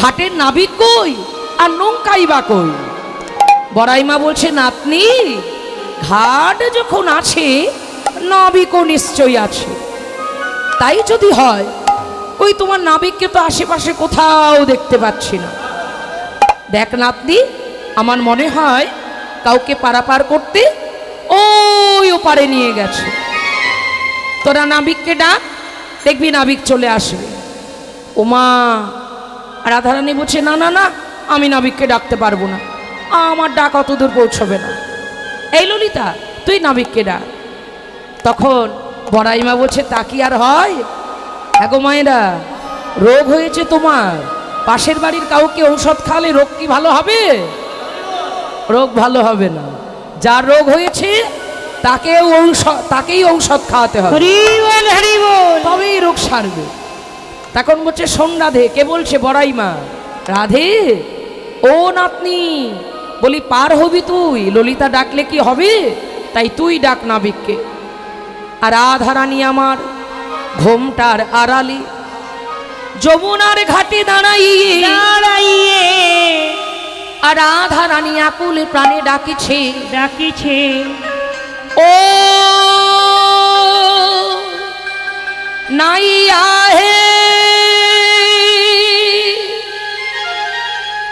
ঘাটের নাবিক কই আর নৌকাই বা কই? বড়াই মা বলছে, নাতনি ঘাট যখন আছে নাবিকও নিশ্চয়ই আছে। তাই যদি হয়, ওই তোমার নাবিককে তো আশেপাশে কোথাও দেখতে পাচ্ছি না। দেখ নাতনি, আমার মনে হয় কাউকে পারাপার করতে ওই ওপারে নিয়ে গেছে। তোরা নাবিককে ডাক, দেখবি নাবিক চলে আসবে। ওমা রাধারানী বলছে, না না না, আমি নাবিককে ডাকতে পারবো না, আমার ডাক অত দূর পৌঁছবে না। এই ললিতা, তুই নাবিককে ডাক। তখন বড়াইমা বলছে, তা কি আর হয়? এগো মায়েরা, রোগ হয়েছে তোমার, পাশের বাড়ির কাউকে ঔষধ খাওয়ালে রোগ কি ভালো হবে? রোগ ভালো হবে না। যার রোগ হয়েছে তাকেই ঔষধ খাওয়াতে হবে, তবেই রোগ সারবে। তখন বলছে, শোন রাধে। কে বলছে? বড়াইমা। রাধে, ও নাতনি, বলি পার হবি তুই? ললিতা ডাকলে কি হবে? তাই তুই ডাক নাবিককে। আর রাধারানী আমার ঘোমটার আড়ালে যমুনার ঘাটে দাঁড়াইয়ে আর রাধারানী আকুলে প্রাণে ডাকিছে, ও নাইয়া হে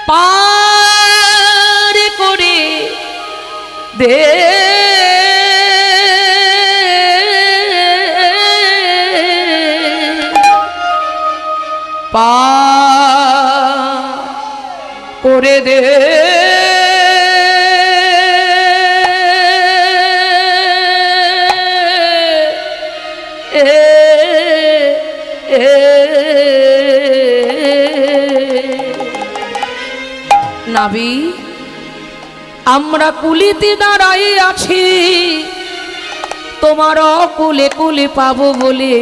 পার করে দে, পার করে দে। নাবি, আমরা কুলিতে দাঁড়াই আছি, তোমার কুলে কুলে পাবো বলে,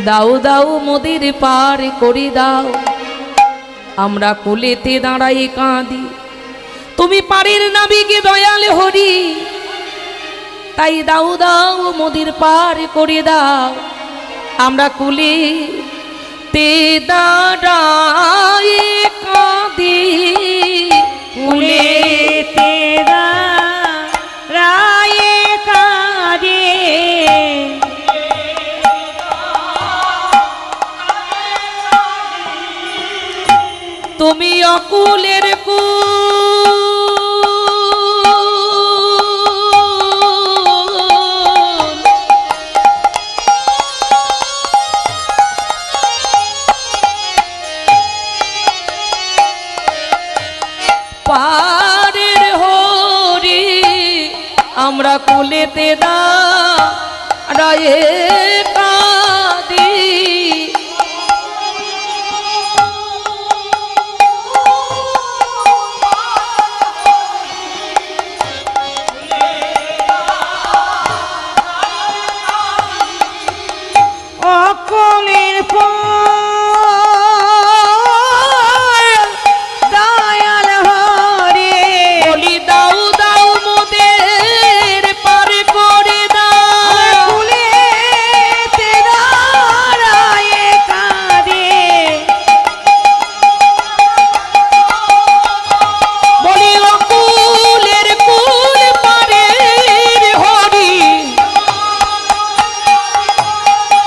দাও দাও মোদের পার করে দাও। আমরা কুলেতে দাঁড়াই কাঁদি, তুমি পারের নাবিকে দয়াল হরি, তাই দাও দাও মোদের পার করে দাও। আমরা কুলেতে দাঁড়াই কাঁদি, কুলেতে দাঁড়াই কাঁদি, তুমি অকুলের পারের হরি, আমরা কুলেতে দাঁড়াই কাঁদি। অকুলের দয়াল হরে, বলি দাও দাও মোদের পার করে দাও। কুলেতে দাঁড়াই কাঁদি, বলি অকুলের কুল পারের হরি,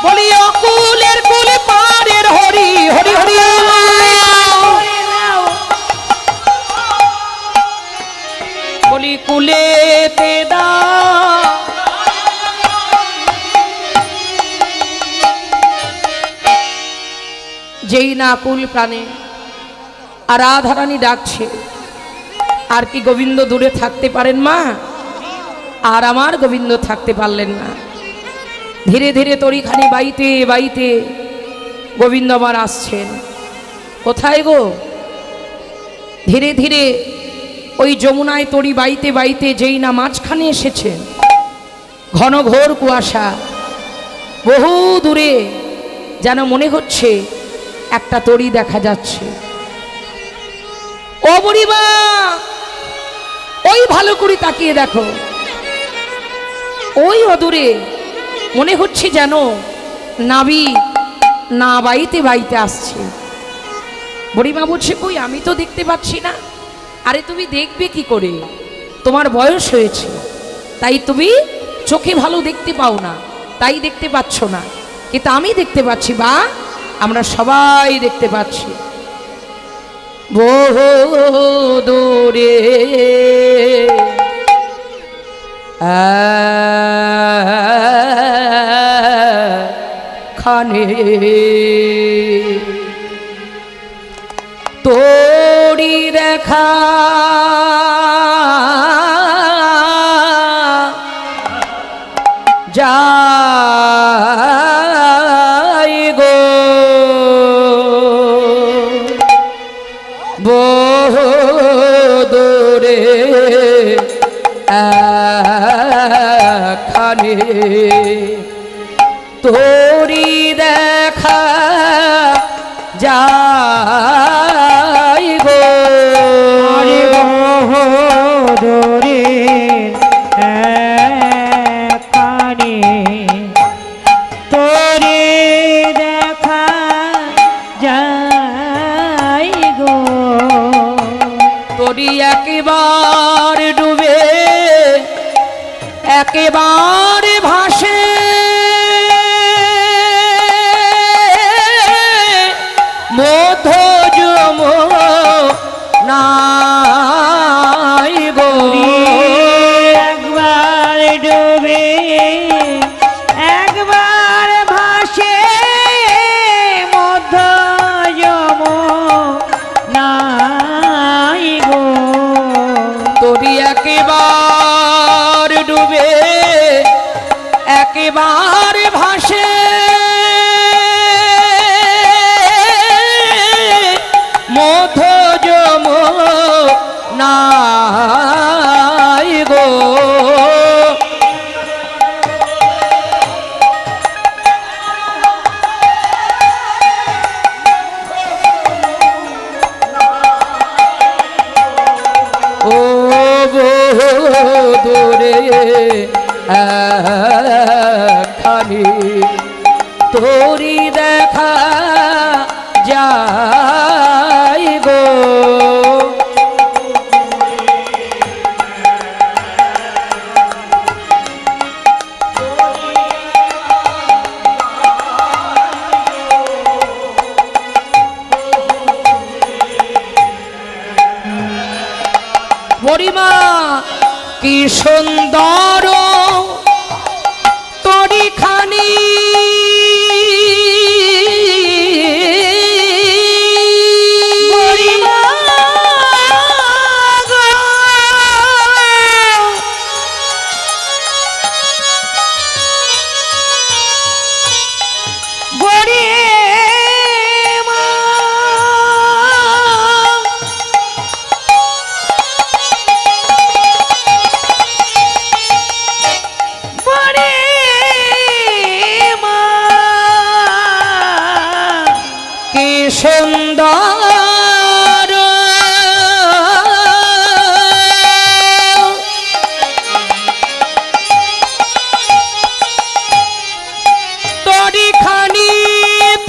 বলি অকুলের কুল পারের হরি, হরি হরি। বলি কুলেতে দাও, যেই না কুল প্রাণে আর রাধারানী ডাকছে, আর কি গোবিন্দ দূরে থাকতে পারেন মা? আর আমার গোবিন্দ থাকতে পারলেন না। ধীরে ধীরে তরিখানি বাইতে বাইতে গোবিন্দ আমার আসছেন। কোথায় গো? ধীরে ধীরে ওই যমুনায় তরি বাইতে বাইতে যেই না মাঝখানে এসেছেন, ঘন ঘোর কুয়াশা, বহু দূরে যেন মনে হচ্ছে একটা তরি দেখা যাচ্ছে। ও বুড়িমা, ওই ভালো করে তাকিয়ে দেখো, ওই অদূরে মনে হচ্ছে যেন নাবি না বাইতে বাইতে আসছে। বুড়িমা বলছে কই আমি তো দেখতে পাচ্ছি না। আরে তুমি দেখবে কি করে, তোমার বয়স হয়েছে, তাই তুমি চোখে ভালো দেখতে পাও না, তাই দেখতে পাচ্ছ না, কিন্তু আমি দেখতে পাচ্ছি। বা আমরা সবাই দেখতে পাচ্ছি। বহু দূরে খানে তোরি দেখা যাই গো বহু দূরে খানে তোরি দেখা যাই গো আরে বহু দূরে কানে তোরে দেখা যাই গো। তোরি একেবার ডুবে একেবারে ভাসে মধ্য নাই গো। একবার ডুবে একবার ভাসে মধ্য নাই গো। তোরি একেবার ডুবে একেবার ভাসে মধ্য নাই গো। ও দূরে খানি তোরি দেখা যাই গো। বুড়িমা কি সুন্দর তোরি খানি বুড়িমা গো বুড়িমা সুন্দর তোরি খানি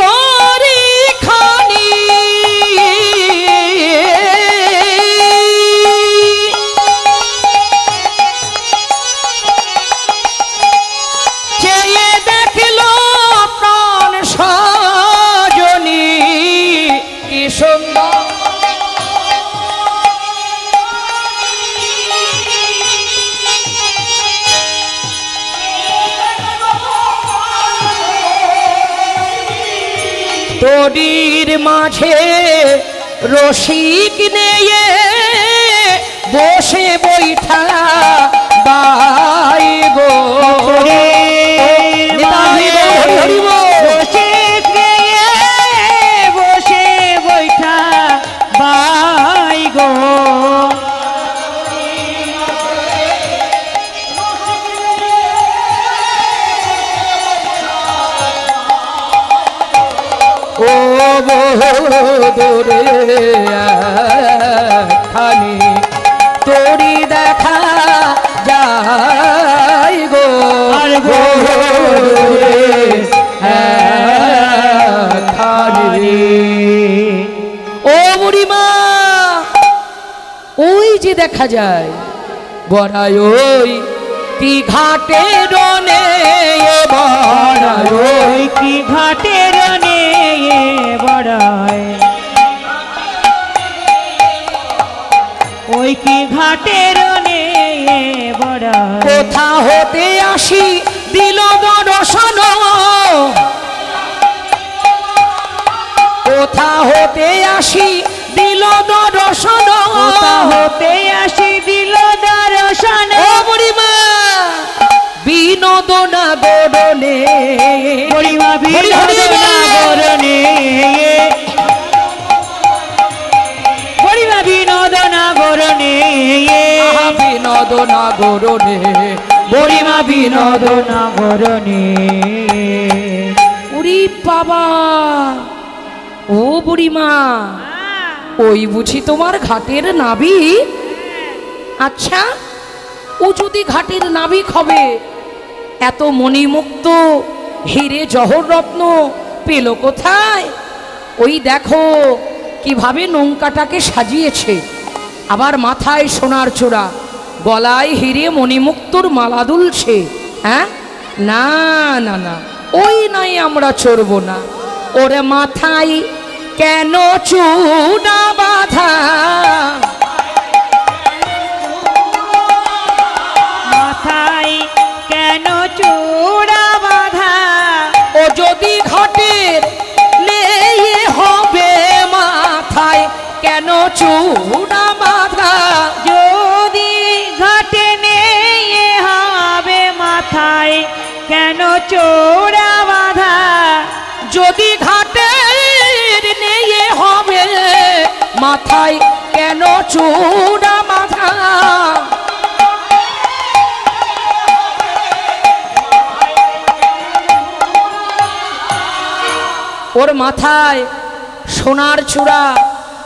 তোরি খানি চেয়ে দেখলো প্রাণ সজনী কি সুন্দর তোরির মাঝে রসিক নিয়ে বসে বৈঠা বাই গো নিতাই গো, হরি বল। বসে বৈঠা বাই গো। ও দূরে খানি তোরি দেখা যাই গো আর গো খানি ও যে দেখা যায় বড়াই ওই কি ঘাটে রনে বড়াই ওই কি ঘাটের নে বড়াই ওই কি ঘাটের নে বড়াই কোথা হতে আসি দিল দর্শন কোথা হতে আসি দিল দর্শন কোথা হতে আসি দিল দর্শন ও বুড়িমা বিনোদনা গড়নে পরিমা বিনোদনা গরনে পরিমা বিনোদনা গরনে বিনোদনা গড়নে পরিমা বিনোদনা গরনে উরি বাবা ও বুড়িমা ওই বুঝি তোমার ঘাটের নাবি আচ্ছা ও যদি ঘাটের নাবিক হবে এত মণিমুক্ত হিরে জহর রত্ন পেল কোথায় ওই দেখো কিভাবে নৌকাটাকে সাজিয়েছে আবার মাথায় সোনার চূড়া গলায় হিরে মণিমুক্তর মালা দুলছে হ্যাঁ না না না ওই নাই আমরা চড়বো না ওরে মাথায় কেন চূড়া বাঁধা মাথায় কেন চূড়া বাঁধা ও যদি ঘাটের নেই হবে মাথায় কেন চূড়া বাঁধা যদি ঘাটে নেই হবে মাথায় কেন চূড়া বাঁধা যদি ঘাটের নেই হবে মাথায় কেন চূড়া বাঁধা ওর মাথায় সোনার চূড়া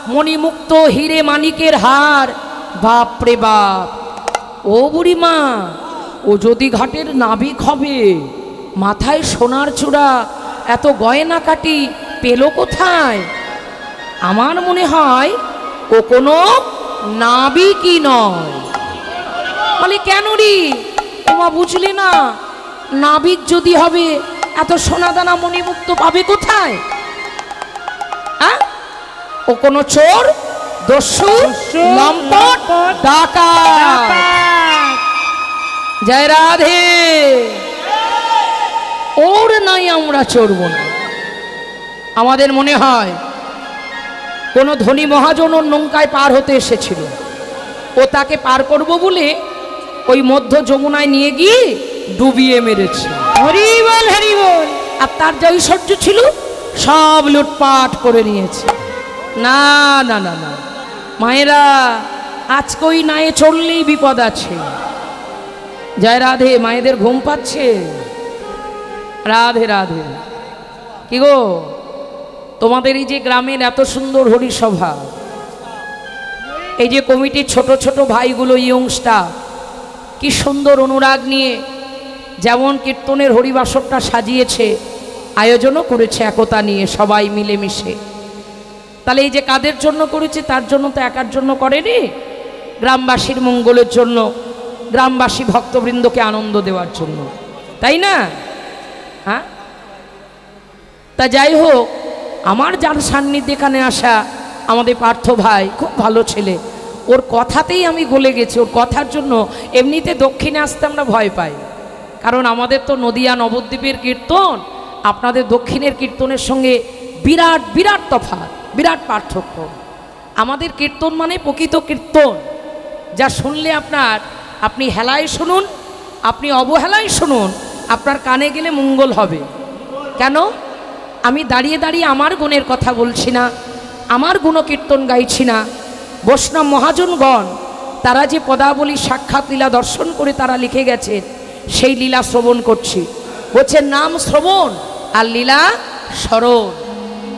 মণিমুক্ত হিরে মানিকের হার বাপরে বাপ ও বুড়িমা ও যদি ঘাটের নাবিক হবে মাথায় সোনার চূড়া এত গয়না কাটি পেল কোথায় আমার মনে হয় ও কোনো নাবিকই নয় বলে কেন রে তোমা বুঝলে না নাবিক যদি হবে এত সোনাদানা মণিমুক্ত পাবে কোথায় হ্যাঁ ও কোনো চোর দস্যু লম্পট ডাকাত জয় রাধে ওর নাই আমরা চড়ব না আমাদের মনে হয় কোনো ধনী মহাজন ওর নৌকায় পার হতে এসেছিল ও তাকে পার করব বলে ওই মধ্য যমুনায় নিয়ে গিয়ে ডুবিয়ে মেরেছে হরি বল হরি বল আর তার যে ঐশ্বর্য ছিল সব লুটপাট করে নিয়েছে না না না না মায়েরা আজকে ওই নায়ে চললেই বিপদ আছে জয় রাধে মায়েদের ঘুম পাচ্ছে রাধে রাধে কি গো তোমাদের এই যে গ্রামের এত সুন্দর হরিসভা এই যে কমিটির ছোট ছোট ভাইগুলো ইয়ংস্টার কি সুন্দর অনুরাগ নিয়ে যেমন কীর্তনের হরিবাসরটা সাজিয়েছে আয়োজনও করেছে একতা নিয়ে সবাই মিলেমিশে তাহলে এই যে কাদের জন্য করেছে তার জন্য তো একার জন্য করেনি গ্রামবাসীর মঙ্গলের জন্য গ্রামবাসী ভক্তবৃন্দকে আনন্দ দেওয়ার জন্য তাই না হ্যাঁ তা যাই হোক আমার যার সান্নিধ্যে এখানে আসা আমাদের পার্থ ভাই খুব ভালো ছেলে ওর কথাতেই আমি গলে গেছি ওর কথার জন্য এমনিতে দক্ষিণে আসতে আমরা ভয় পাই কারণ আমাদের তো নদিয়া নবদ্বীপের কীর্তন আপনাদের দক্ষিণের কীর্তনের সঙ্গে বিরাট বিরাট তফাৎ বিরাট পার্থক্য আমাদের কীর্তন মানে প্রকৃত কীর্তন যা শুনলে আপনি হেলায় শুনুন আপনি অবহেলায় শুনুন আপনার কানে গেলে মঙ্গল হবে কেন আমি দাঁড়িয়ে দাঁড়িয়ে আমার গুণের কথা বলছি না আমার গুণকীর্তন গাইছি না বৈষ্ণব মহাজনগণ তারা যে পদাবলী সাক্ষাৎ লীলা দর্শন করে তারা লিখে গেছেন সেই লীলা শ্রবণ করছি বলছে নাম শ্রবণ আর লীলা স্মরণ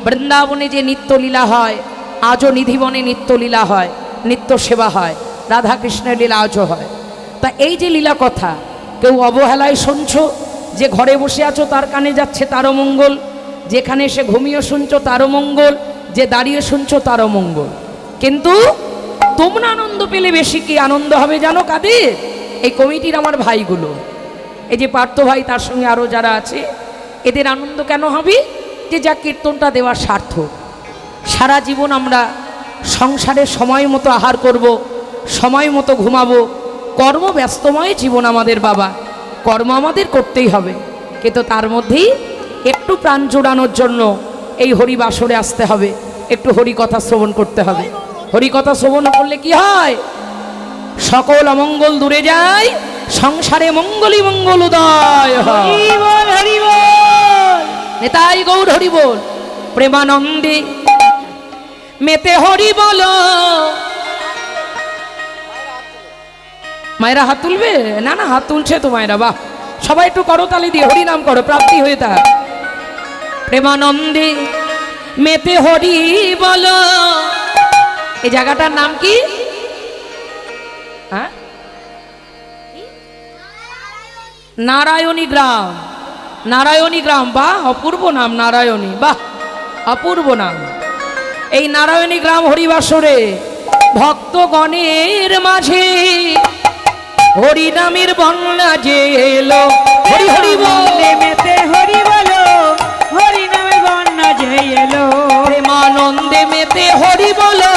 বৃন্দাবনে যে নিত্য লীলা হয় আজও নিধিবনে নিত্য লীলা হয় নিত্য সেবা হয় রাধাকৃষ্ণের লীলা আজও হয় তা এই যে লীলা কথা কেউ অবহেলায় শুনছো যে ঘরে বসে আছো তার কানে যাচ্ছে তারও মঙ্গল যেখানে এসে ঘুমিয়ে শুনছো তারও মঙ্গল যে দাঁড়িয়ে শুনছো তারও মঙ্গল কিন্তু তোমরা আনন্দ পেলে বেশি কি আনন্দ হবে জানো কাদের? এই কমিটির আমার ভাইগুলো, এই যে পার্থ ভাই, তার সঙ্গে আরও যারা আছে, এদের আনন্দ কেন হবে? যে যা কীর্তনটা দেওয়ার সার্থক। সারা জীবন আমরা সংসারে সময় মতো আহার করব, সময় মতো ঘুমাবো, কর্মব্যস্তময় জীবন আমাদের বাবা, কর্ম আমাদের করতেই হবে, কিন্তু তার মধ্যেই একটু প্রাণ জোড়ানোর জন্য এই হরিবাসরে আসতে হবে, একটু হরিকথা শ্রবণ করতে হবে। হরিকথা শ্রবণ করলে কি হয়? সকল অমঙ্গল দূরে যায়, সংসারে মঙ্গলই মঙ্গল উদয় হয়। হরি বল, হরি বল। নেতাই গৌর হরি বল। প্রেমানন্দে মেতে হরি বল। মায়েরা হাত তুলবে? না না, হাত তুলছে তো মায়েরা, বাহ, সবাই একটু করতালি দিয়ে হরি নাম করো, প্রাপ্তি হয়ে তা। প্রেমানন্দে মেতে হরি বল। এই জায়গাটার নাম কি? হ্যাঁ, নারায়ণী গ্রাম। নারায়ণী গ্রাম, বাহ, অপূর্ব নাম নারায়ণী, বাহ, অপূর্ব নাম। এই নারায়ণী গ্রাম হরিবাসরে ভক্তগণের মাঝে হরি নামের বন্যা যে এলো। হরি হরি বলে মেতে হরি বলো, হরি নামের বন্যা যে এলো। প্রেমানন্দে মেতে হরি বলো,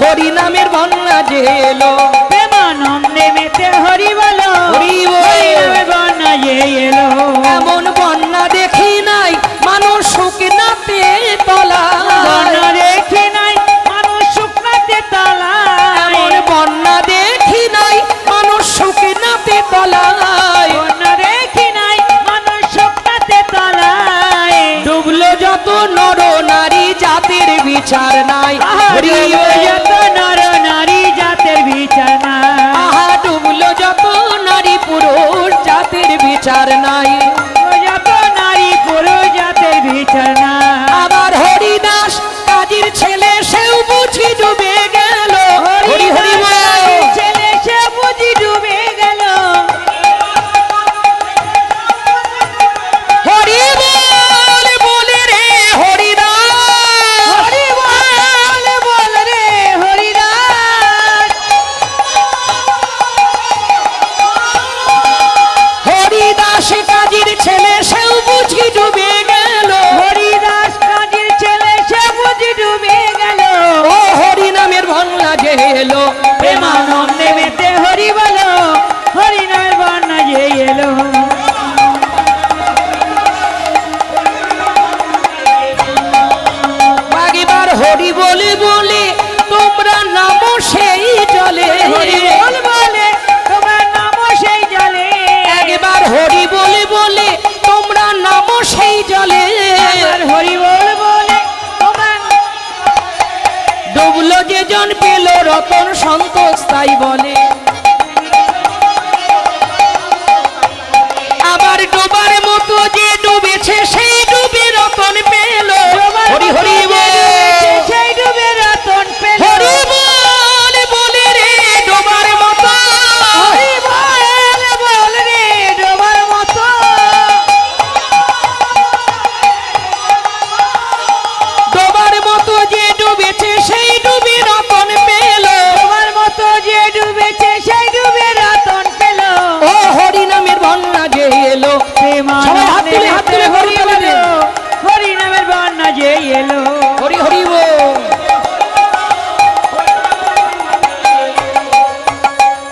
হরি নামের বন্যা যে এলো। প্রেমানন্দে মেতে হরি বলো, হরি হরি নামের বন্যা যে এলো। এমন বন্যা দেখি নাই মানুষ শুকনাতে তলা। বন্যা দেখি নাই মানুষ শুকনাতে তলায়। এমন বন্যা দেখি নাই মানুষ শুকনাতে তলায়। বন্যা দেখি নাই মানুষ শুকনাতে তলায়। ডুবলো যত নর নারী জাতির বিচার নাই। হরি যত নর নারী জাতের বিচার নাই। আহা, ডুবলো যত নারী পুরুষ জাতির বিচার নাই। যত নারী পুরুষ জাতের বিচার নাই। আবার হরিদাস কাজীর ছেলে সেও বুঝি ডুবে গেল। হরি হরি বল। ছেলে সে বুঝি ডুবে গেল। হরি বল বলে রে হরিদাস। হরি বল বল রে হরিদাস। হরিদাস কাজীর ছেলে সেও বুঝি ডুবে গেল। হরিদাস কাজীর ছেলে সে বুঝি ডুবে গেল। ও হরি নামের বন্যা যে এলো। প্রেমানন্দে মেতে হরি বলো, হরি নামের বন্যা যে এলো। একবার হরি বলে বলে তোমরা নামো সেই জলে। হরি বল বলে তোমার নামও সেই জলে। একবার হরি বলে বলে তোমরা নামো সেই জলে। একবার হরি বল বলে তোমার ডুবলো যে জন পেল রতন সন্তোষ তাই বলে। আবার ডোবার মতো যে ডুবেছে সেই ডুবে রতন পেল। হরি হরি বল। সেই ডুবে রতন পেল। হরি বল বলে রে ডোবার মতো। হরি বল বল রে ডোবার মতো। ডোবার মতো যে ডুবেছে সেই ডুবে রতন পেল। ডোবার মতো যে ডুবেছে সেই ডুবে রতন পেল। ও হরি নামের বন্যা যে এলো। সবাই হাত তুলে হাত তুলে হরি বলে। হরি নামের বন্যা যে এলো। হরি হরি বল।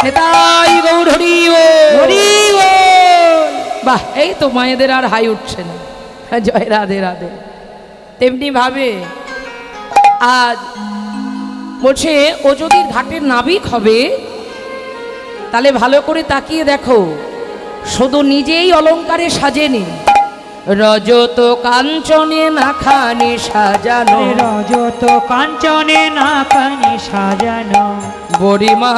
নেতাই গৌর হরি বল। হরি বল। বাহ, এই তো মায়েদের আর হাই উঠছে না। জয় রাধে রাধে। তেমনি ভাবে আজ বলছে ও যদি ঘাটের নাবিক হবে তাহলে ভালো করে তাকিয়ে দেখো, শুধু নিজেই অলংকারে সাজেনি, রজত কাঞ্চনে নাখানি সাজানো। রজত কাঞ্চনে নাখানি সাজানো। বড়িমা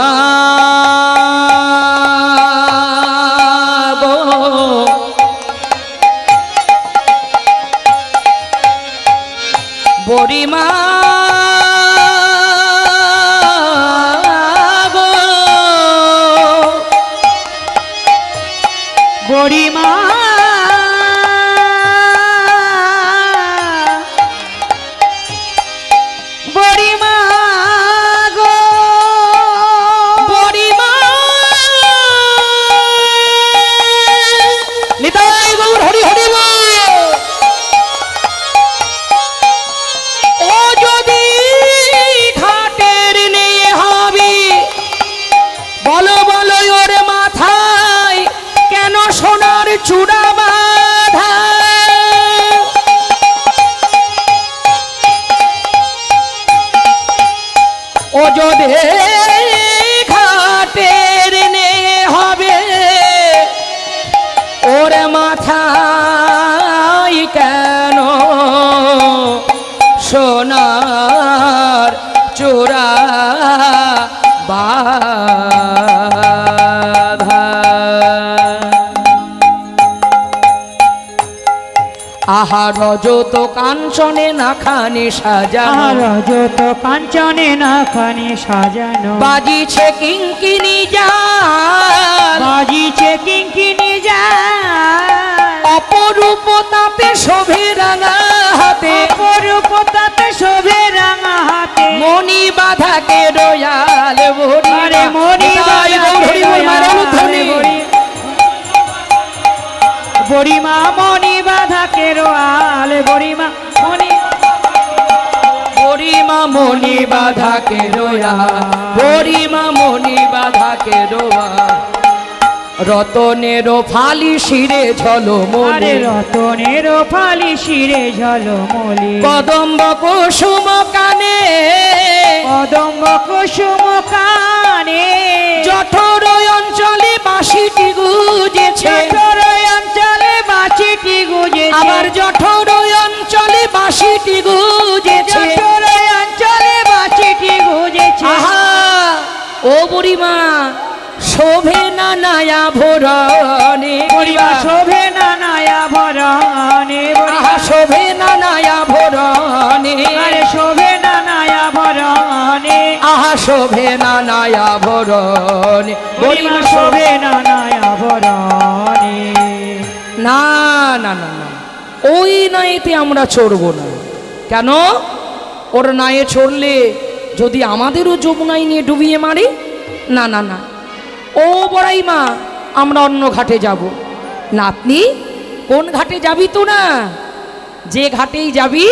গো, বড়িমা গো, বড়িমা বড়িমা গো, চূড়া বাঁধা ও যদি ঘাটের নে হবে ওরে মাথায় কেন সোনার চূড়া বাঁধা আহা রজত কাঞ্চনে নাখানি সাজানো রজত কাঞ্চনে নাখানি সাজানো বাজিছে কিঙ্কিনি জাল বাজিছে কিঙ্কিনি জাল অপরূপ তাতে শোভে রাঙা হাতে অপরূপ তাতে শোভে রাঙা হাতে মণি বাঁধাকে রয়াল ভরি আরে মণি বড়িমা মণি বাঁধাকে রয়াল বড়িমা মণি বড়িমা মণি বাঁধাকে রয়াল বড়িমা মণি বাঁধাকে রয়াল রতনের ফালি শিরে ঝলমলে রতনের ফালি শিরে ঝলমলে কদম্ব কুসুম কানে কদম্ব কুসুম কানে জঠর অঞ্চলে বাঁশিটি গুজেছে জঠর অঞ্চলে বাঁশিটি গুজেছে আবার জঠর অঞ্চলে বাঁশিটি গুজেছে জঠর অঞ্চলে বাঁশিটি গুজেছে আহা ও বুড়িমা শোভে না নায়া ভরণে বড়িমা শোভে না নায়া ভরণে আহা শোভে না নায়া ভরণে আরে শোভে না নায়া ভরণে আহা শোভে না নায়া ভরণে বড়িমা শোভে না নায়া ভরণে না না না না ওই নাইতে আমরা চড়বো না কেন ওর নায়ে চড়লে যদি আমাদেরও যমুনায় নিয়ে ডুবিয়ে মারে না না না ও বড়াই মা আমরা অন্য ঘাটে যাব নাতনি কোন ঘাটে যাবি তো না যে ঘাটেই যাবি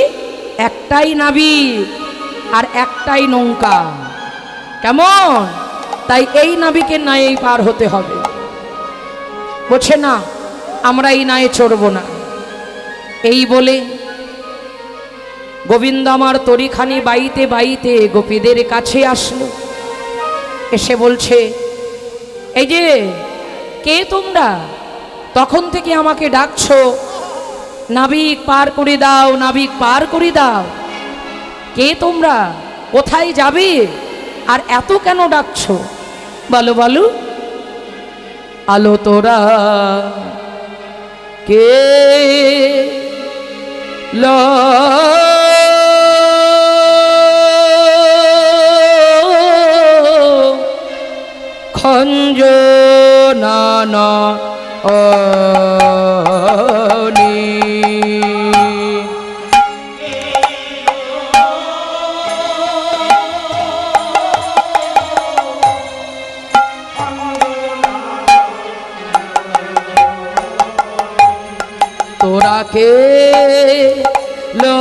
একটাই নাবি আর একটাই নৌকা কেমন তাই এই নাবিকের নায়েই পার হতে হবে বলছে না আমরা এই নায়ে চড়ব না এই বলে গোবিন্দ আমার তরিখানি বাইতে বাইতে গোপীদের কাছে আসলো এসে বলছে এই যে কে তোমরা তখন থেকে আমাকে ডাকছো নাবিক পার করে দাও নাবিক পার করে দাও কে তোমরা কোথায় যাবে আর এত কেন ডাকছো বলো বলো আলো তোরা কে ল খঞ্জনানা অনি তোরা কে লো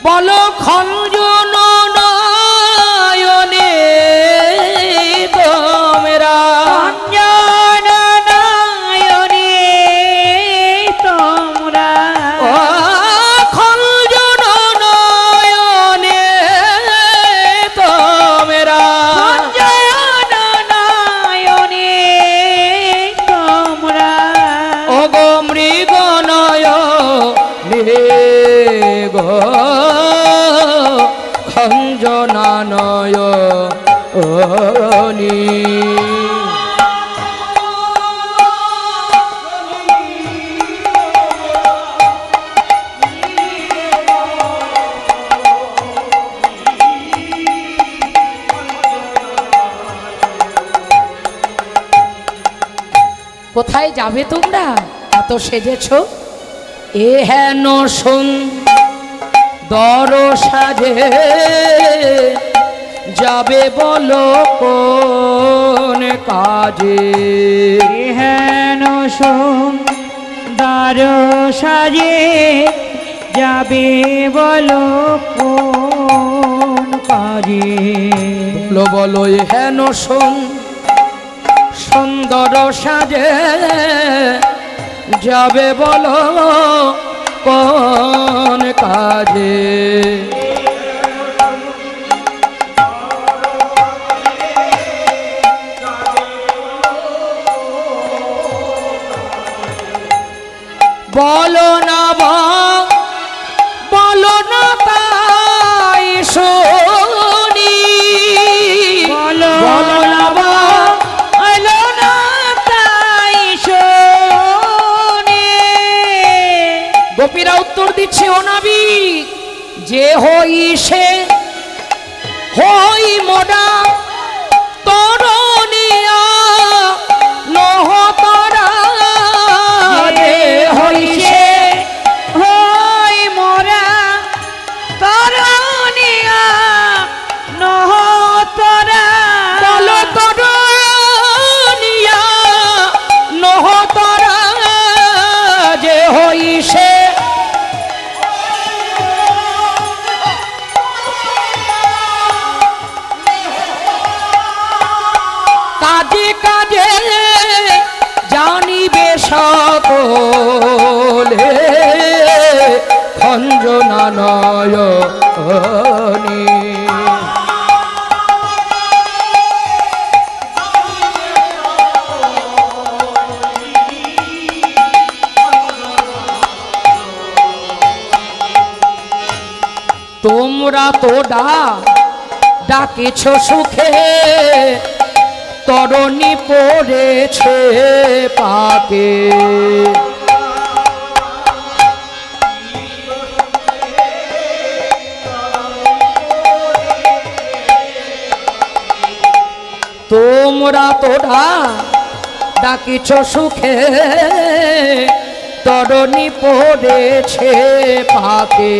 বলো খঞ্জন নয়নে তোমরা খঞ্জন নয়নে তোমরা ও খঞ্জন নয়নে তোমরা খঞ্জন নয়নে তোমরা ও গো মৃগ নয়নে গো খঞ্জনানয়নি কোথায় যাবে তোমরা এত সেজেছো এ হেন সুন্দর সাজে যাবে বলো কোন কাজে। হেন সুন্দর সাজে যাবে বলো কোন কাজে। বলো বলো এ হেন সুন্দর সাজে যাবে বলো কোন কাজে। বলো না বলো না তাই শুনি। বলো বলো না বলো না তাই শুনি। গোপীরা উত্তর দিচ্ছে ও নাবিক, যে হই সে হই মোরা তরুণিয়া নহ তারা। যে হই সে হই মোরা তরুণিয়া নহ তোরা। বলো তরুণিয়া নহ তারা। যে হই সে কাজে কাজে জানিবে সকলে খঞ্জনা নয়নি। তোমরা তো ডাকেছ সুখে তরণী পড়েছে পাকে। তোমরা তো ডাকেছ সুখে তরণী পড়েছে পাকে।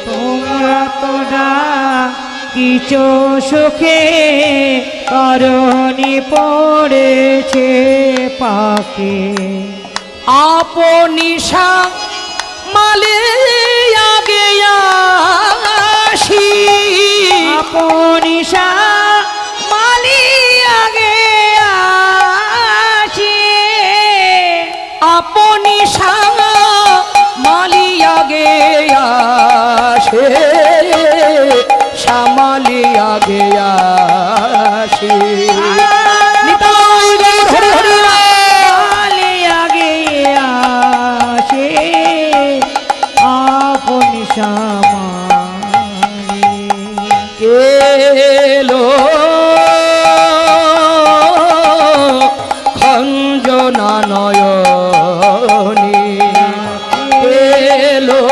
তোমরা তোরা কিছু সুখে করণি পড়েছে পাকে। আপনি মালে আগে আসি। আপনি মালি আগে আসি। আপনি মালি আগে আসে শ্যামালি আগে আসে। নিতাই গৌর হরি হরি মালি আগে আসে আপনি সামালি। কেলো খঞ্জনা নয়নি। কেলো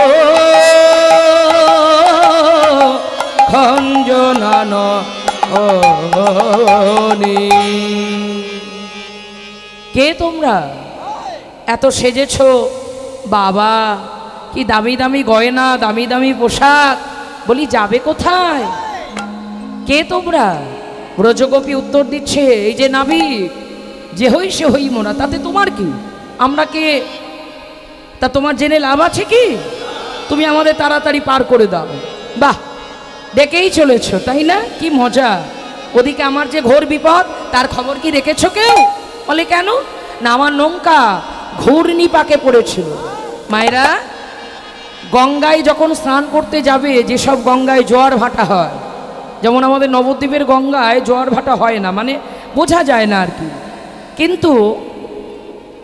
খঞ্জনা নয়নি। কে তোমরা এত সেজেছো? বাবা কি দামি দামি গয়না, দামি দামি পোশাক, বলি যাবে কোথায়? কে তোমরা? ব্রজগোপী উত্তর দিচ্ছে, এই যে নাবিক, যে হই সে হই মোরা, তাতে তোমার কি? আমরা কে তা তোমার জেনে লাভ আছে কি? তুমি আমাদের তাড়াতাড়ি পার করে দাও। বাহ, ডেকেই চলেছ তাই না? কি মজা। ওদিকে আমার যে ঘোর বিপদ, তার খবর কি রেখেছ কেউ? বলে কেন না, আমার নৌকা ঘূর্ণিপাকে পড়েছিল। মায়েরা, গঙ্গায় যখন স্নান করতে যাবে, যেসব গঙ্গায় জোয়ার ভাটা হয়, যেমন আমাদের নবদ্বীপের গঙ্গায় জোয়ার ভাটা হয় না, মানে বোঝা যায় না আর কি। কিন্তু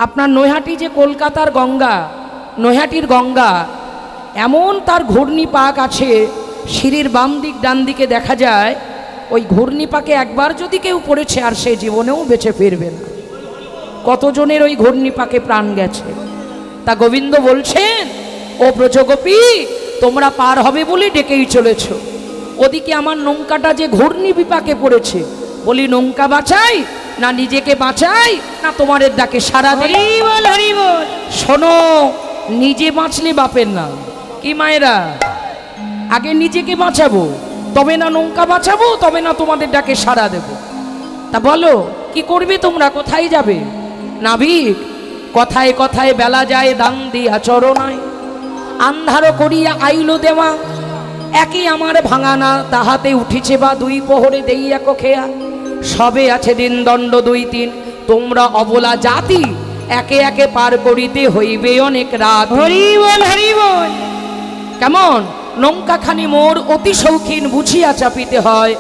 আপনার নৈহাটি যে কলকাতার গঙ্গা, নৈহাটির গঙ্গা এমন তার ঘূর্ণিপাক আছে, সিঁড়ির বাম দিক ডান দিকে দেখা যায়। ওই ঘূর্ণিপাকে একবার যদি কেউ পড়েছে আর সে জীবনেও বেঁচে ফিরবে না। কতজনের ওই ঘূর্ণিপাকে প্রাণ গেছে। তা গোবিন্দ বলছেন, ও ব্রজগোপী, তোমরা পার হবে বলে ডেকেই চলেছ। ওদিকে আমার নৌকাটা যে ঘূর্ণি বিপাকে পড়েছে, বলি নৌকা বাঁচাই না নিজেকে বাঁচাই না তোমাদের ডাকে সারা দিই? হরি বল হরি বল। শোনো, নিজে বাঁচলে বাপের নাম। কি মায়েরা, আগে নিজেকে বাঁচাবো, তবে না নৌকা বাঁচাবো, তবে না তোমাদের ডাকে সাড়া দেব। তা বলো কি করবে তোমরা, কোথায় যাবে? নাবিক, কথায় কথায় বেলা যায় দান দিয়া চরণায়, আন্ধার করিয়া আইলো দেওয়া, একে আমার ভাঙানা তাহাতে উঠিছে বা দুই পোহরে দেই এক খেয়া, সবে আছে দিন দণ্ড 2-3, তোমরা অবলা জাতি একে একে পার করিতে হইবে অনেক রাত। হরি বল হরি বল। কেমন নৌকাখানি মোর অতি শৌখিন বুঝিয়া চাপিতে হয়,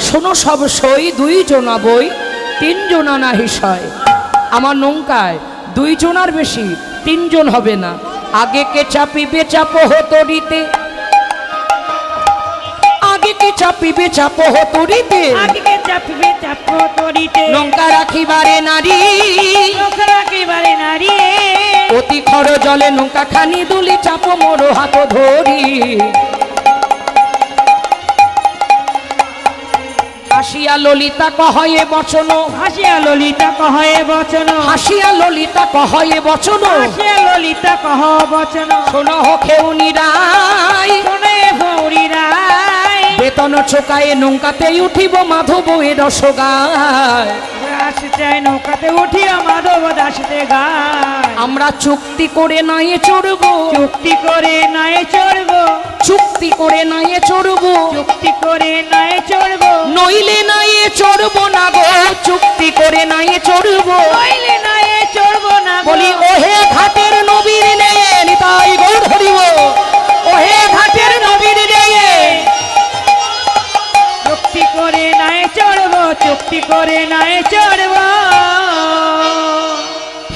শোনো সব সই 2 জনা বই 3 জনা না হিসয়। আমার নৌকায় 2 জনার বেশি 3 জন হবে না। আগে কে চাপিবে চাপো হতরিতে, আগে কে চাপিবে চাপো হতরিতে, আগে কে চাপিবে চাপো তরিতে, নৌকা রাখিবারে নারী, নৌকা রাখিবারে নারী, অতি খর জলে নৌকা খানি দুলি চাপো মোর হাত ধরি। হাসিয়া ললিতা কহয়ে বচন, হাসিয়া ললিতা কহে বচন, হাসিয়া ললিতা কহয়ে বচন, হাসিয়া ললিতা কহ বচন, শোনো খেউনি রায়, শুনে ভৌরি রায়, বেতন চোকায়ে নৌকাতে উঠিব মাধব এ রসগায়। আসতে নৌকাতে উঠিয়া মাধব দাসতে গায়, আমরা চুক্তি করে নায়ে চড়ব, চুক্তি করে নাই চড়ব, চুক্তি করে নায়ে চড়ব, চুক্তি করে নাই চড়ব, নইলে নায়ে চড়ব না গো, চুক্তি করে নায়ে চড়ব। নইলে নাই চড়ব না গো। বলি ওহে ঘাটের নবীর নেয়ে নিতাই গৌর ধরিব, ওহে ঘাটের নবীর নেয়ে, চুক্তি করে নাই চড়ব, চুক্তি করে নাই চড়ব।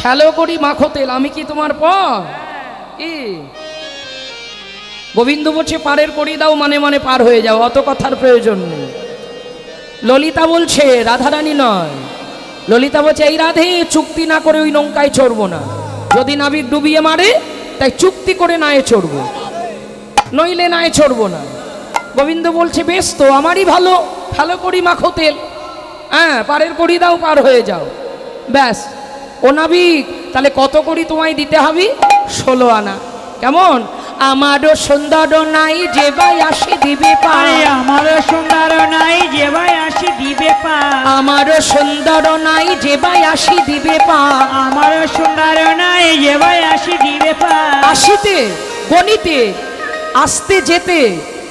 হ্যালো করি মাখো তেল, আমি কি তোমার পর? কি গোবিন্দ বলছে পারের করি দাও, মানে মানে পার হয়ে যাও, অত কথার প্রয়োজন নেই। ললিতা বলছে, রাধারানী নয়, ললিতা বলছে এই রাধে চুক্তি না করে ওই নৌকায় চড়বো না, যদি নাবিক ডুবিয়ে মারে তাই চুক্তি করে নায়ে চড়বো, নইলে নায়ে চড়বো না। গোবিন্দ বলছে বেশ তো, আমারই ভালো, ভালো করি মাখো তেল, হ্যাঁ পারের করি দাও, পার হয়ে যাও, ব্যাস। ও নাবিক, তাহলে কত করি তোমায় দিতে হবে? 16 আনা। কেমন? আমারও সুন্দর নাই যে ভাই আসি দিবে আরে পারে, আমারও সুন্দর নাই যে ভাই আসি দিবে পা, আমারও সুন্দর নাই যে ভাই আসি দিবে পা, আমারও সুন্দর নাই যে ভাই আসি দিবে পা। আসিতে গণিতে আসতে যেতে,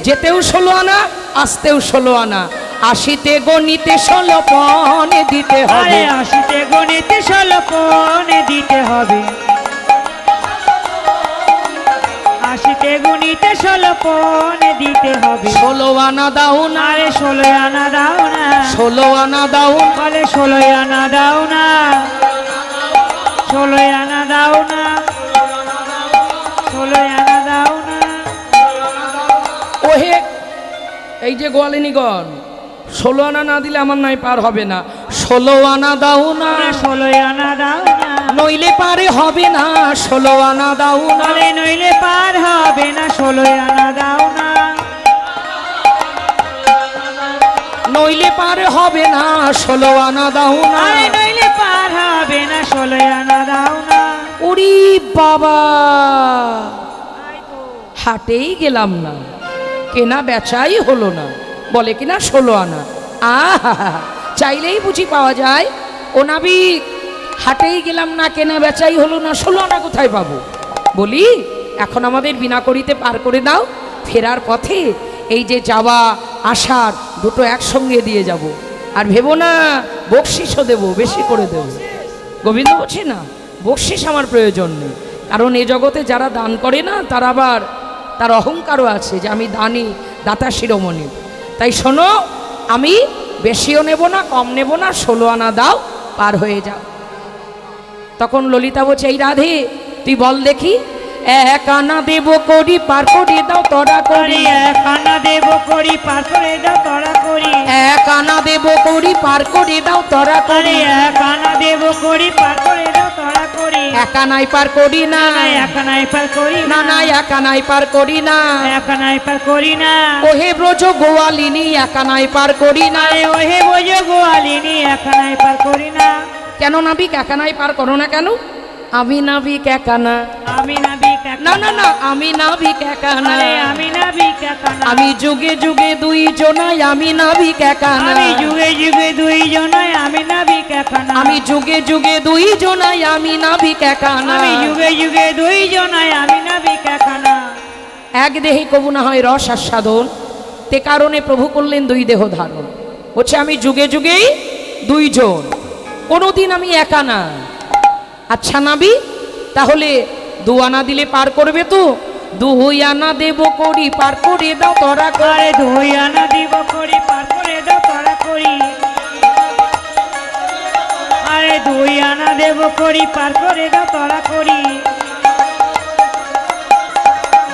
যেতেও 16 আনা, আসতেও 16 আনা, আসিতে গণিতে 16 পনে দিতে হবে। আরে আসিতে গণিতে 16 পনে দিতে হবে, আসিতে গণিতে 16 পনে দিতে হবে। 16 আনা দাও না, আরে 16 আনা দাও না, 16 আনা দাও না, বলে 16 আনা দাও না, 16 আনা দাও না, 16 আনা দাও না। ওহে এই যে গোয়ালিনীগণ, 16 আনা না দিলে আমার নাই পার হবে না, 16 আনা দাও না, 16 আনা দাও না, নইলে পারে হবে না, 16 আনা দাও না, আরে নইলে পার হবে না, 16 আনা দাও না, নইলে পারে হবে না, 16 আনা দাও না। আরে নইলে পার হবে না, 16 আনা দাও না। ওরে বাবা, হাটেই গেলাম না, কেনা বেচাই হলো না, বলে কিনা 16 আনা। আহা, চাইলেই বুঝি পাওয়া যায়। ও নাবিক, হাটেই গেলাম না, কেনা বেচাই হলো না, 16 আনা কোথায় পাবো? বলি এখন আমাদের বিনা করিতে পার করে দাও, ফেরার পথে এই যে যাওয়া আসার দুটো একসঙ্গে দিয়ে যাব, আর ভেবো না বকশিসও দেবো, বেশি করে দেবো। গোবিন্দ বলছে না বকশিস আমার প্রয়োজন নেই, কারণ এ জগতে যারা দান করে না তার আবার তার অহংকারও আছে যে আমি দানি, দাতা শিরোমণি। তাই শোনো, আমি বেশিও নেব না, কম নেব না, 16 আনা দাও, পার হয়ে যাও। তখন ললিতা বলছে এই রাধে তুই বল দেখি, 1 আনা দেব করি পার করে দাও তরা করি, আরে 1 আনা দেব করি পার করে দাও তরা করি, 1 আনা দেব করি পার করে দাও তরা আরে করি, 1 আনা দেব করি পার করে দাও তরা করি। 1 আনাই পার করি না, না 1 আনাই পার করি না না 1 আনাই পার করি না, 1 আনাই পার করি না। ওহে ব্রজ গোয়ালিনী 1 আনাই পার করি না। আরে ওহে বোঝো গোয়ালিনী 1 আনাই পার করি না। কেন নাবিক 1 আনাই পার করো না কেন? আমি নাবিক একা না, আমি নাবিক একা না না না আমি নাবিক একা না, আরে আমি নাবিক একা না, আমি যুগে যুগে দুই জনাই, আমি নাবিক একা না, আমি যুগে যুগে দুইজনাই, আমি নাবিক একা না, আমি যুগে যুগে দুই জনাই, আমি নাবিক একা না, আমি যুগে যুগে দুইজনাই, আমি নাবিক একা না। এক দেহে কবু না হয় রস আস্বাদন, তে কারণে প্রভু করলেন দুই দেহ ধারণ। বলছে আমি যুগে যুগেই দুইজন, কোনোদিন আমি একা না। আচ্ছা নাবি, তাহলে 2 আনা দিলে পার করবে তো? 2 আনা দেব করি পার করে দাও তোরা করে। আরে 2 আনা দিব করি পার করে দাও তোরা করি, আরে 2 আনা দেব করি পার করে দাও তোরা করি,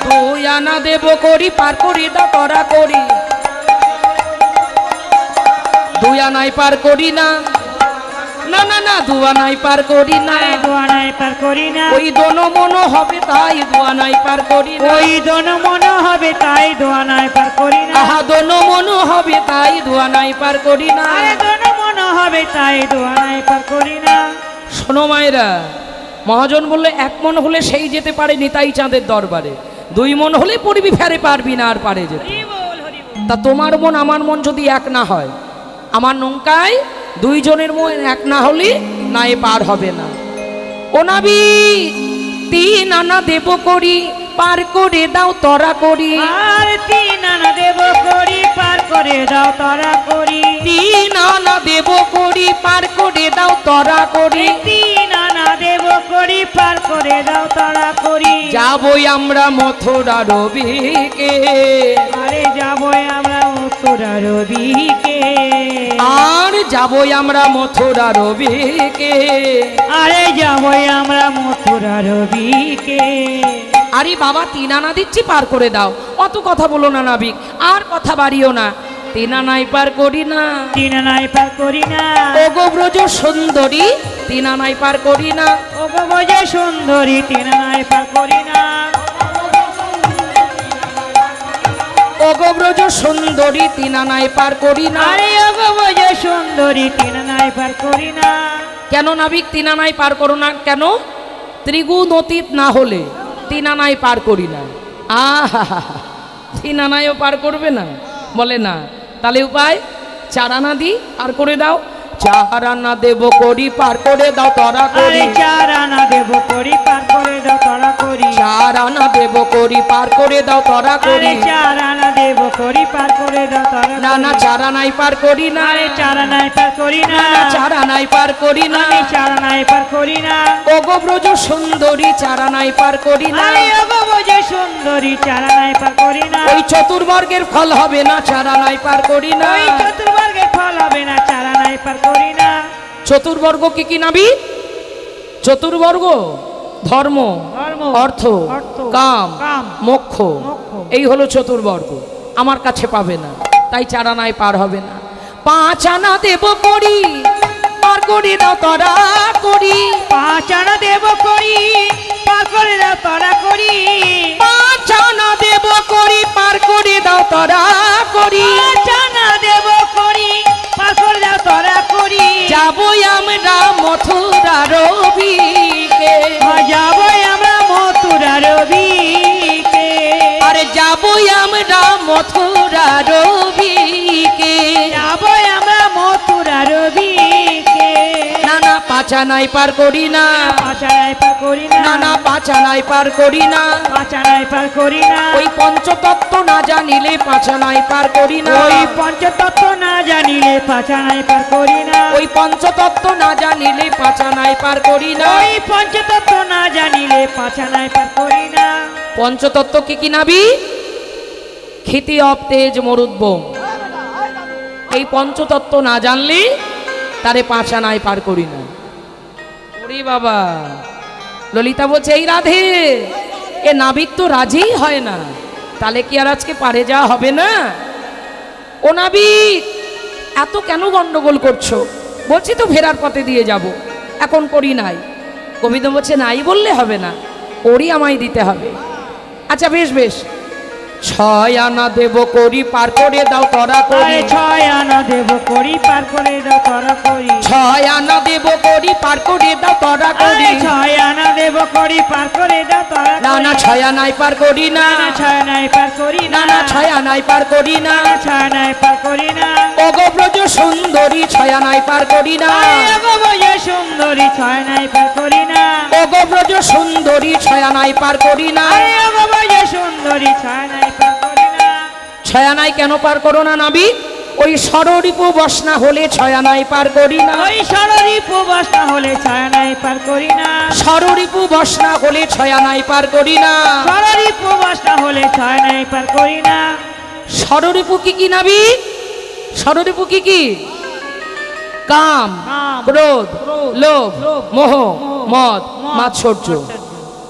2 আনা দেব করি পার করে দাও তোরা করি। 2 আনাই পার করি না, না না না 2 আনাই পার করি না, আরে 2 আনাই পার করি না, ওই দোনো মনো হবে তাই 2 আনাই পার করি না, ওই দোনো মনে হবে তাই 2 আনাই পার করি না, আহা দোনো মনো হবে তাই 2 আনাই পার করি না। আরে দোনো মনে হবে তাই 2 আনাই পার করি না। শোনো মায়েরা, মহাজন বললে 1 মন হলে সেই যেতে পারে নিতাই চাঁদের দরবারে, 2 মন হলে পড়বি ফেরে পারবি না আর পারে যেতে। হরি বল হরি বল। তা তোমার মন আমার মন যদি এক না হয়, আমার নৌকায় 2 জনের মন এক না হলে নাই পার হবে না। ও নাবি 3 আনা দেব করি পার করে দাও তোরা করি, আর 3 আনা দেব করি পার করে দাও তোরা করি, 3 আনা দেব করি পার করে দাও তোরা করি। 3 আনা দেব করি পার করে দাও তোরা করি, যাবই আমরা মথুরা রবিকে, আরে যাবই আমরা মথুরা রবিকে, আর যাবই আমরা মথুরা রবিকে। আরে যাবই আমরা মথুরা রবিকে। আরে বাবা 3 আনা দিচ্ছি পার করে দাও, অত কথা বলো না নাবিক, আর কথা বাড়িও না। 3 আনাই পার করি না, 3 আনাই পার করি না, ওগো ব্রজ সুন্দরী 3 আনাই পার করি না, ও গো বজে সুন্দরী 3 আনাই পার করি না, ওগো ব্রজ সুন্দরী 3 আনাই পার করি না। আরে ও গো বজে সুন্দরী 3 আনাই পার করি না। কেন নাবিক 3 আনাই পার করো না কেন? ত্রিগুণ অতীত না হলে 3 আনাই পার করি না। আহা 3 আনাইও পার করবে না, বলে না। তাহলে উপায় 4 আনা দি পার করে দাও, 4 আনা দেব করি পার করে দাও তোরা করি, আরে 4 আনা দেব করি পার করে দাও তোরা করি, 4 আনা দেব করি পার করে দাও তোরা আরে করি। 4 আনা দেব করি পার করে দাও তোরা না না করি। 4 আনাই পার করি না, আরে 4 আনাই পার করি না, 4 আনাই পার করি না। আমি 4 আনাই পার করি না, ওগো ব্রজ সুন্দরী 4 আনাই পার করি না। আরে ও গো বজে সুন্দরী 4 আনাই পার করি না, ওই চতুর্বর্গের ফল হবে না 4 আনাই পার করি না। ওই চতুর্বর্গের ফল হবে না 4 আনাই পার করি না। চতুর্বর্গ কি কি নাবি? চতুর্বর্গ ধর্ম, ধর্ম, অর্থ, অর্থ, কাম, কাম, মোক্ষ, মোক্ষ। এই হলো চতুর্বর্গ। আমার কাছে পাবে না, তাই 4 আনাই পার হবে না। 5 আনা দেব করি পার করে দাও তোরা করি, 5 আনা দেব করি পার করে দাও তোরা করি, 5 আনা দেব করি পার করে দাও তোরা করি। 5 আনা দেব করি পার করে দাও তোরা করি, যাবই আমরা মথুরা রবিকে, যাবই আমরা মথুরা রবিকে, আরে যাবই আমরা মথুরা রবিকে। যাবই আমরা মথুরা রবিকে। না না 5 আনাই পার করি না, 5 আনাই পার করি না, না না 5 আনাই পার করি না। 5 আনাই পার করি না, ওই পঞ্চতত্ত্ব না জানিলে 5 আনাই পার করি না, ওই পঞ্চতত্ত্ব না জানিলে 5 আনাই পার করি না, ওই পঞ্চতত্ত্ব না জানিলে 5 আনাই পার করি না। ওই পঞ্চতত্ত্ব না জানিলে 5 আনাই পার করি না। পঞ্চতত্ত্ব কি কি নাবি? ক্ষিতি অপ তেজ মরুদ্বোম, এই পঞ্চতত্ত্ব না জানলে তারে 5 আনাই পার করি না। ওরে বাবা, ললিতা বলছে এই রাধে এ নাবিক তো রাজিই হয় না, তাহলে কি আর আজকে পারে যাওয়া হবে না? ও নাবিক এত কেন গন্ডগোল করছো? বলছি তো ফেরার পথে দিয়ে যাব, এখন করি নাই। গোবিন্দ বলছে নাই বললে হবে না, ওরই আমায় দিতে হবে। আচ্ছা বেশ বেশ, ছয় আনা দেব করি পার করে দাও তরা করি আরে ছয় আনা দেব করি পার করে দাও তরা করি ছয় আনা দেব করি পার করে দাও তরা করি আরে ছয় আনা দেব করি পার করে দাও তরা না করি না ছয় আনাই পার করি না না ছয় নাই পার করি না না না ছয় আনাই পার করি না না ছয় নাই পার করি না ওগো ব্রজ সুন্দরী ছয় আনাই পার করি না আরে গো বয়ে সুন্দরী ছয় নাই পার করি না ওগো ব্রজ সুন্দরী ছয় আনাই পার করি না আরে গো বয়ে সুন্দরী ছয় নাই পার করি না ছয় আনাই কেন পার করো না নাবি ওই ষড়রিপু বসনা হলে ছয় আনাই পার করি না ওই ষড়রিপু বসনা হলে ছয় নাই পার করি না ষড়রিপু বসনা হলে ছয় আনাই পার করি না ষড়রিপু বসনা হলে ছয় নাই পার করি না ষড়রিপু কি কি নাবি ষড়রিপু কি কি কাম কাম, ক্রোধ ক্রোধ, লোভ লোভ, মোহ মদ মদ, মাৎসর্য মাৎসর্য।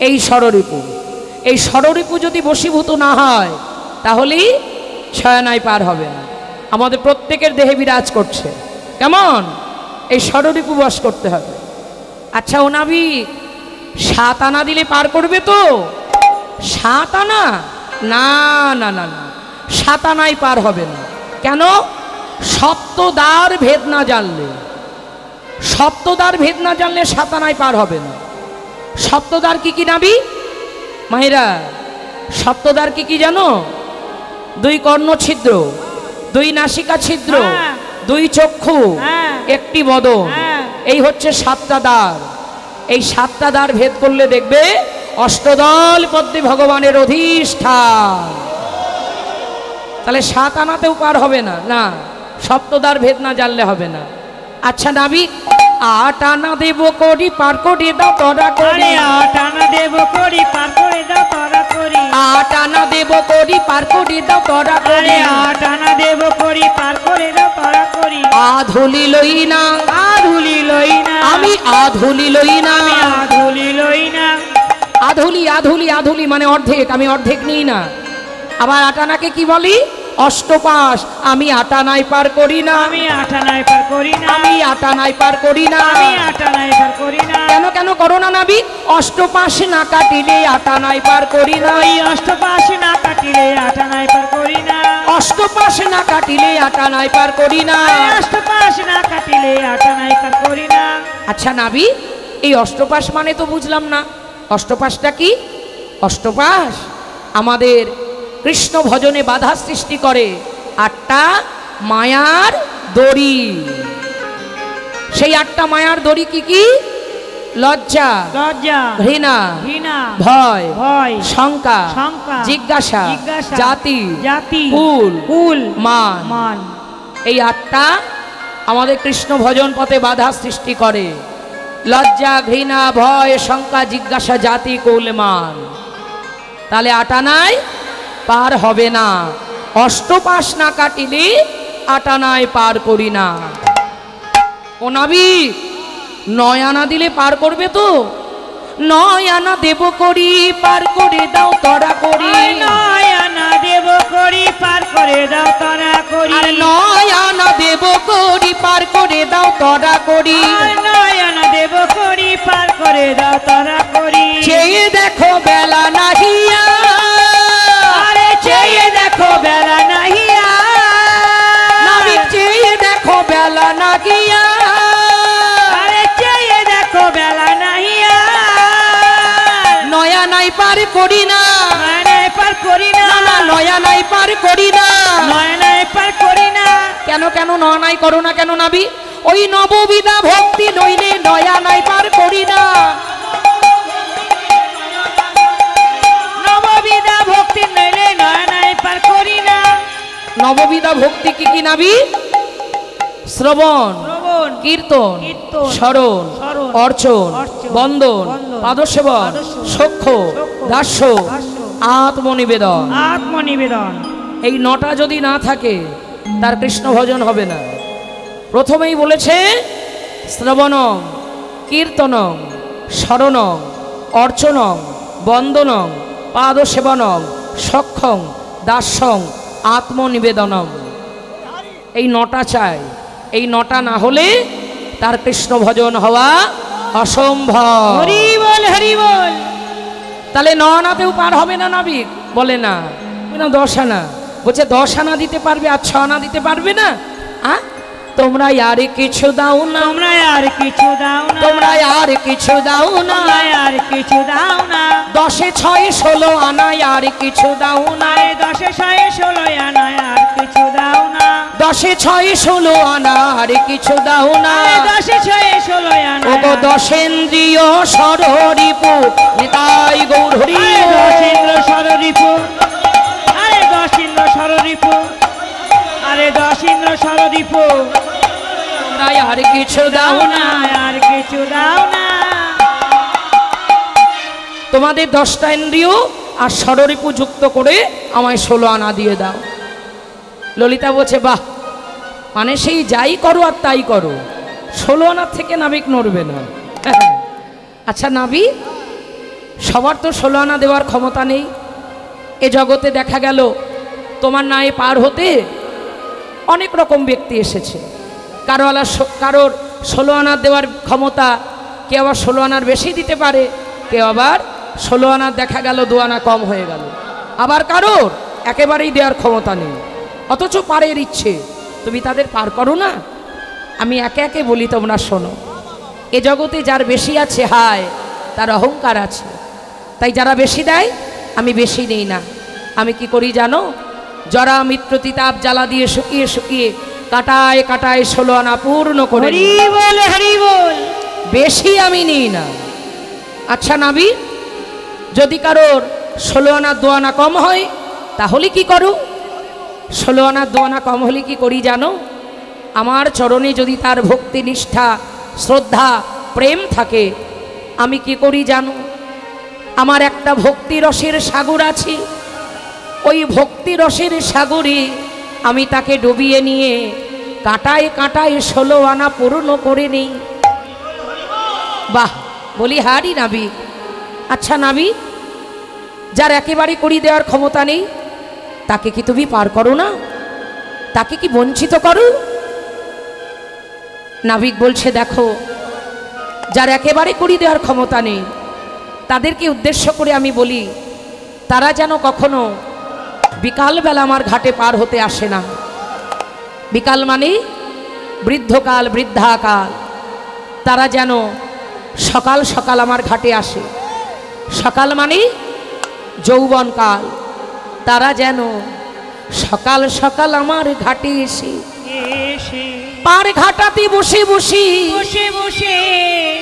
এই ষড়রিপু এই ষড়রিপু যদি বশীভূত না হয় তাহলেই ছয়ানায় পার হবে না আমাদের প্রত্যেকের দেহে বিরাজ করছে কেমন এই ষড়রিপু বশ করতে হবে আচ্ছা ও নাবিক 7 আনা দিলে পার করবে তো 7 আনা না না না না 7 আনায় পার হবে না কেন সপ্তদ্বার ভেদ না জানলে সপ্তদ্বার ভেদ না জানলে 7 আনায় পার হবে না সপ্তদ্বার কি কি নাবি মাহিরা সপ্তদ্বার কি কি জানো 2 কর্ণ ছিদ্র 2 নাসিকা ছিদ্র হ্যাঁ। 2 চক্ষু হ্যাঁ। 1টি বদন হ্যাঁ। এই হচ্ছে 7টা দ্বার এই 7টা দ্বার ভেদ করলে দেখবে অষ্টদল পদ্মে ভগবানের অধিষ্ঠান তাহলে 7 আনাতেও পার হবে না না সপ্তদ্বার ভেদ না জানলে হবে না আচ্ছা নাবিক 8 আনা দেব করি পার করে দাও তরা করি আরে 8 আনা দেব করি পার করে দাও তরা করি 8 আনা দেব করি পার করে দাও তরা আরে করি 8 আনা দেব করি পার করে দাও তরা করি আধুলি লই না আধুলি লই না আমি আধুলি লই না আমি আধুলি লই না আধুলি আধুলি আধুলি মানে অর্ধেক আমি অর্ধেক নিই না আবার 8 আনাকে কি বলি অষ্টপাশ আমি 8 আনায় পার করি না আমি 8 আনায় পার করি না আমি 8 আনায় পার করি না আমি 8 আনায় পার করি না কেন কেন করো না নাবি অষ্টপাশ না কাটিলে 8 আনায় পার করি না ওই অষ্টপাশ না কাটিলে 8 আনায় পার করি না অষ্টপাশ না কাটিলে 8 আনায় পার করি না ওই অষ্টপাশ না কাটিলে 8 আনায় পার করি না আচ্ছা নাবি এই অষ্টপাশ মানে তো বুঝলাম না অষ্টপাশটা কি অষ্টপাশ আমাদের কৃষ্ণ ভজনে বাধা সৃষ্টি করে 8টা মায়ার দড়ি সেই 8টা মায়ার দড়ি কি কি লজ্জা লজ্জা ঘৃণা ঘৃণা ভয় ভয় শঙ্কা শঙ্কা জিজ্ঞাসা জিজ্ঞাসা জাতি জাতি কুল কুল মান মান এই 8টা আমাদের কৃষ্ণ ভজন পথে বাধা সৃষ্টি করে লজ্জা ঘৃণা ভয় শঙ্কা জিজ্ঞাসা জাতি কুল মান তাহলে 8 আনায় পার হবে না অষ্টপাশ না কাটিলে 8 আনায় পার করি না ও নাবি 9 আনা দিলে পার করবে তো 9 আনা দেব করি পার করে দাও তরা করি ওই 9 আনা দেব করি পার করে দাও তরা করি আর 9 আনা দেব করি পার করে দাও তরা করি আর 9 আনা দেব করি পার করে দাও তরা করি চেয়ে দেখো বেলা নাহিয়া আরে চেয়ে দেখো বেলা নাহিয়া নাবিক চেয়ে দেখো বেলা নাহিয়া আরে চেয়ে দেখো বেলা নাহিয়া 9 আনায় পার করি না নয়নায় পার করি না না না 9 আনায় পার করি না নয়নায় পার করি না কেন কেন 9 আনায় করো না কেন নাবি ওই নববিধা ভক্তি নইলে 9 আনায় পার করি না নববিধা ভক্তি নইলে নয়নায় পার করি না নববিধা ভক্তি কি কি নাবি শ্রবণ শ্রবণ কীর্তন কীর্তন, স্মরণ স্মরণ, অর্চন অর্চন, বন্দন বন্দন, পাদসেবন পাদসেবন, সখ্য সখ্য, দাস্য দাস্য, আত্মনিবেদন আত্মনিবেদন এই 9টা যদি না থাকে তার কৃষ্ণ ভজন হবে না প্রথমেই বলেছে শ্রবণং কীর্তনং স্মরণং অর্চনং বন্দনং পাদসেবনং সখ্যং দাস্যং আত্মনিবেদনম এই 9টা চাই এই 9টা না হলে তার কৃষ্ণ ভজন হওয়া অসম্ভব হরি বল হরি বল তাহলে 9 আনাতেও পার হবে না নাবিক বলে না না 10 আনা, বলছে 10 আনা দিতে পারবে আর 6 আনা দিতে পারবে না? তোমরা আর কিছু দাও না, তোমরা আর কিছু দাও না, তোমরা আর কিছু দাও না, তোমরা আর কিছু দাও না, 10 6 16 আনা আর কিছু দাও না, 10 6 16 আনা আর কিছু দাও না, 10 6 16 আনা আর কিছু দাও না, 10 6 16 আনা ওগো দশেন্দ্রিয় সররিপু নিতাই গৌর হরি। 10 ইন্দ্র সররিপু, আরে 10 ইন্দ্র সররিপু, আরে 10 ইন্দ্র সররিপু, তোমরা আর কিছু দাও না, আর কিছু দাও না, তোমাদের 10টা ইন্দ্রিয় আর সররিপু যুক্ত করে আমায় 16 আনা দিয়ে দাও। ললিতা বলছে বাহ, মানে সেই যাই করো আর তাই করো, 16 আনার থেকে নাবিক নড়বে না। আচ্ছা নাবিক, সবার তো 16 আনা দেওয়ার ক্ষমতা নেই। এ জগতে দেখা গেল তোমার নায়ে পার হতে অনেক রকম ব্যক্তি এসেছে, কারোর 16 আনা দেওয়ার ক্ষমতা, কেউ আবার 16 আনার বেশি দিতে পারে, কেউ আবার 16 আনার দেখা গেল 2 আনা কম হয়ে গেল, আবার কারোর একেবারেই দেওয়ার ক্ষমতা নেই, অথচ পারের ইচ্ছে। তুমি তাদের পার করো না। আমি একে একে বলি, তোমরা শোনো। এ জগতে যার বেশি আছে, হায় তার অহংকার আছে, তাই যারা বেশি দেয় আমি বেশি নেই না। আমি কি করি জানো? জরা মৃত্যু তাপ জ্বালা দিয়ে শুকিয়ে শুকিয়ে কাটায় কাটায় 16 আনা পূর্ণ করে হরি বল হরি বল, বেশি আমি নিই না। আচ্ছা নাবি, যদি কারোর 16 আনা 2 আনা কম হয় তাহলে কি করো? 16 আনা 2 আনা কম হলে কি করি জানো? আমার চরণে যদি তার ভক্তি নিষ্ঠা শ্রদ্ধা প্রেম থাকে, আমি কি করি জানো? আমার একটা ভক্তি রসের সাগর আছে, ওই ভক্তি রসের সাগরে আমি তাকে ডুবিয়ে নিয়ে কাটায় কাটায় 16 আনা পূর্ণ করে নিই। বাহ, বলি হারি নাবি। আচ্ছা নাবি, যার একেবারে করি দেওয়ার ক্ষমতা নেই তাকে কি তুমি পার করো না? তাকে কি বঞ্চিত করো? নাবিক বলছে দেখো, যার একেবারে করি দেওয়ার ক্ষমতা নেই তাদেরকে উদ্দেশ্য করে আমি বলি, তারা যেন কখনো বিকালবেলা আমার ঘাটে পার হতে আসে না। বিকাল মানে বৃদ্ধকাল, বৃদ্ধাকাল, তারা যেন সকাল সকাল আমার ঘাটে আসে। সকাল মানে যৌবনকাল, তারা যেন সকাল সকাল আমার ঘাটে এসে পার ঘাটাতে বসে বসে বসে বসে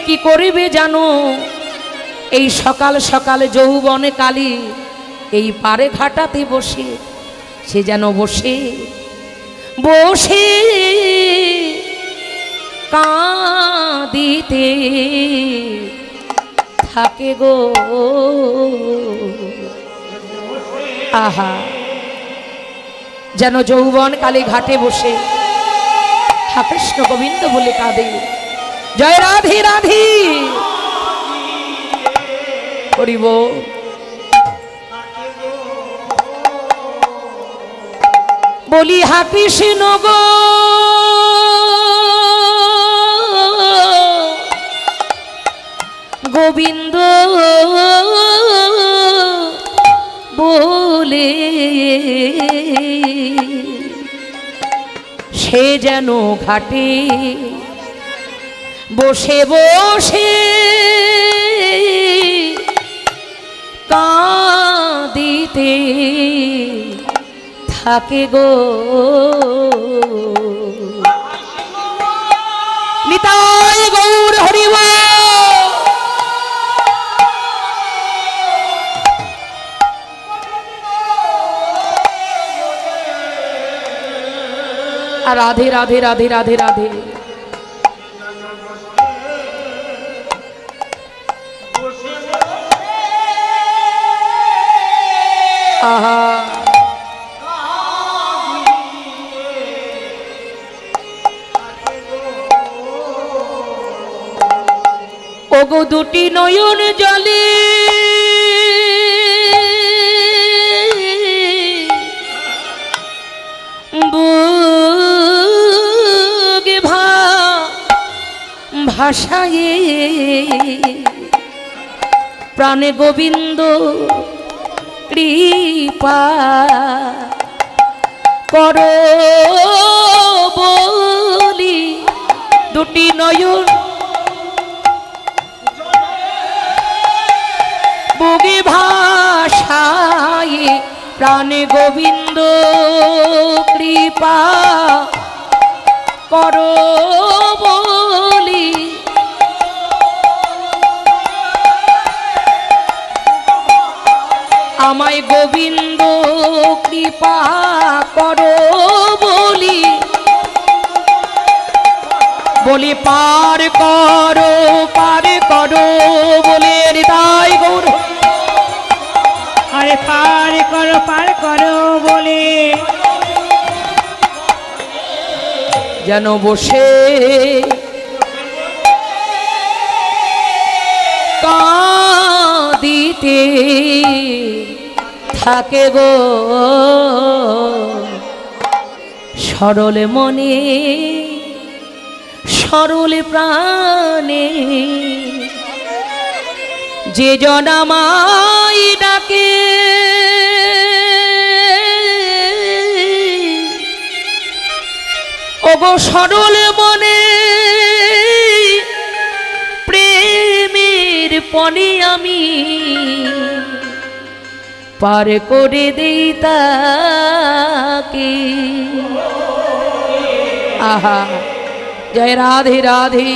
কি করবে জানো? এই সকাল সকাল যৌবনে কালী এই পারে ঘাটাতে বসে সে যেন বসে বসে কাঁদিতে থাকে গো। আহা, যেন যৌবন কালে ঘাটে বসে কৃষ্ণ গোবিন্দ বলে কাঁদে। জয় রাধে রাধে করিব। বলি হা কৃষ্ণ গো গোবিন্দ বলে সে যেন ঘাটে বসে বসে কাঁদিতে থাকে গো। নিতাই গৌর হরি বল। রাধে রাধে রাধে রাধে রাধে। আহা, ওগো দুটি নয়ন জলে বুকে ভাষায়ে প্রাণে গোবিন্দ কৃপা করো বলি দুটি নয়ন বুকে ভাষায় প্রাণে গোবিন্দ কৃপা করো বলি আমায় গোবিন্দ কৃপা করো বলি বলি পার করো বলে হৃদয় গৌর আরে পার করো বলে যেন বসে কাঁদিতে থাকে গো সরল মনে সরল প্রাণে যে জন আমায় ডাকে ওগো সরল মনে প্রেমের পণে আমি পার করে দেই তাকে আহা জয় রাধে রাধে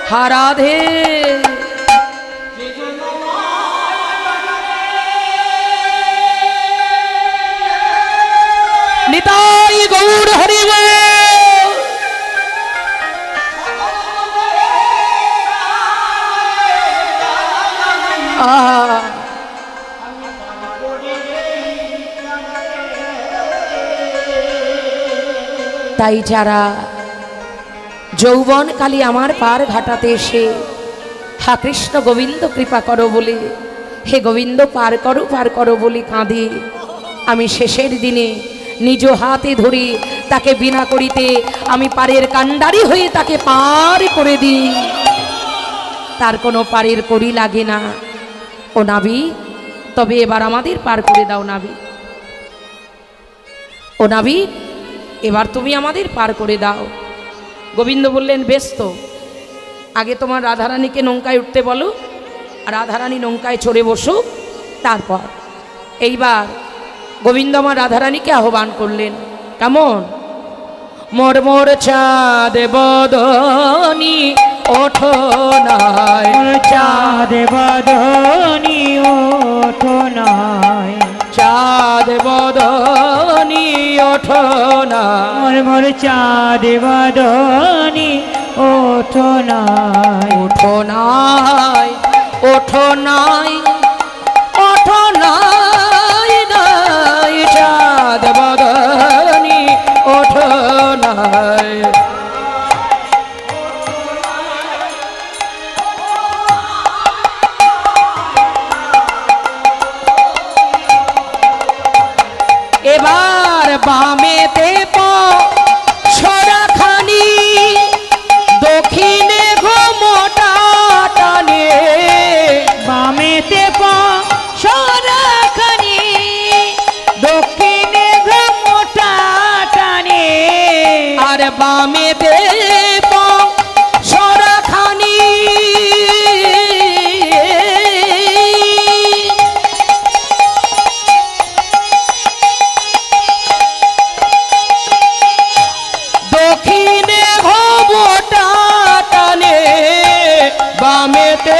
হা রাধে নিতাই গৌর হরি বল তাই যারা যৌবনকালী আমার পার ঘাটাতে এসে হা কৃষ্ণ গোবিন্দ কৃপা করো বলে হে গোবিন্দ পার করো বলে কাঁদে আমি শেষের দিনে নিজ হাতে ধরি তাকে বিনা করিতে আমি পারের কাণ্ডারি হয়ে তাকে পার করে দিই তার কোনো পারের করি লাগে না ও নাবি তবে এবার আমাদের পার করে দাও নাবি ও নাবি এবার তুমি আমাদের পার করে দাও গোবিন্দ বললেন বেশ তো আগে তোমার রাধারানীকে নৌকায় উঠতে বলো আর রাধারানী নৌকায় চড়ে বসুক তারপর এইবার গোবিন্দ আমার রাধারানীকে আহ্বান করলেন কেমন মোর মোর চাঁদ বদনি ওঠো নাই চাঁদ বদনি ওঠো নাই চাঁদ বদনি ওঠো নাই মোর চাঁদ বদনি ওঠো নাই ওঠো নাই ওঠো নাই ওঠো নাই নাই চাঁদ বদনি ওঠো নাই এবার বামেতে সরাখানি দক্ষিণে ঘুমোটা টানে বামেতে সরাখানি দক্ষিণে ঘুমোটা টানে আর বামেতে সরাখানি দক্ষিণে ঘুমোটা টানে বামেতে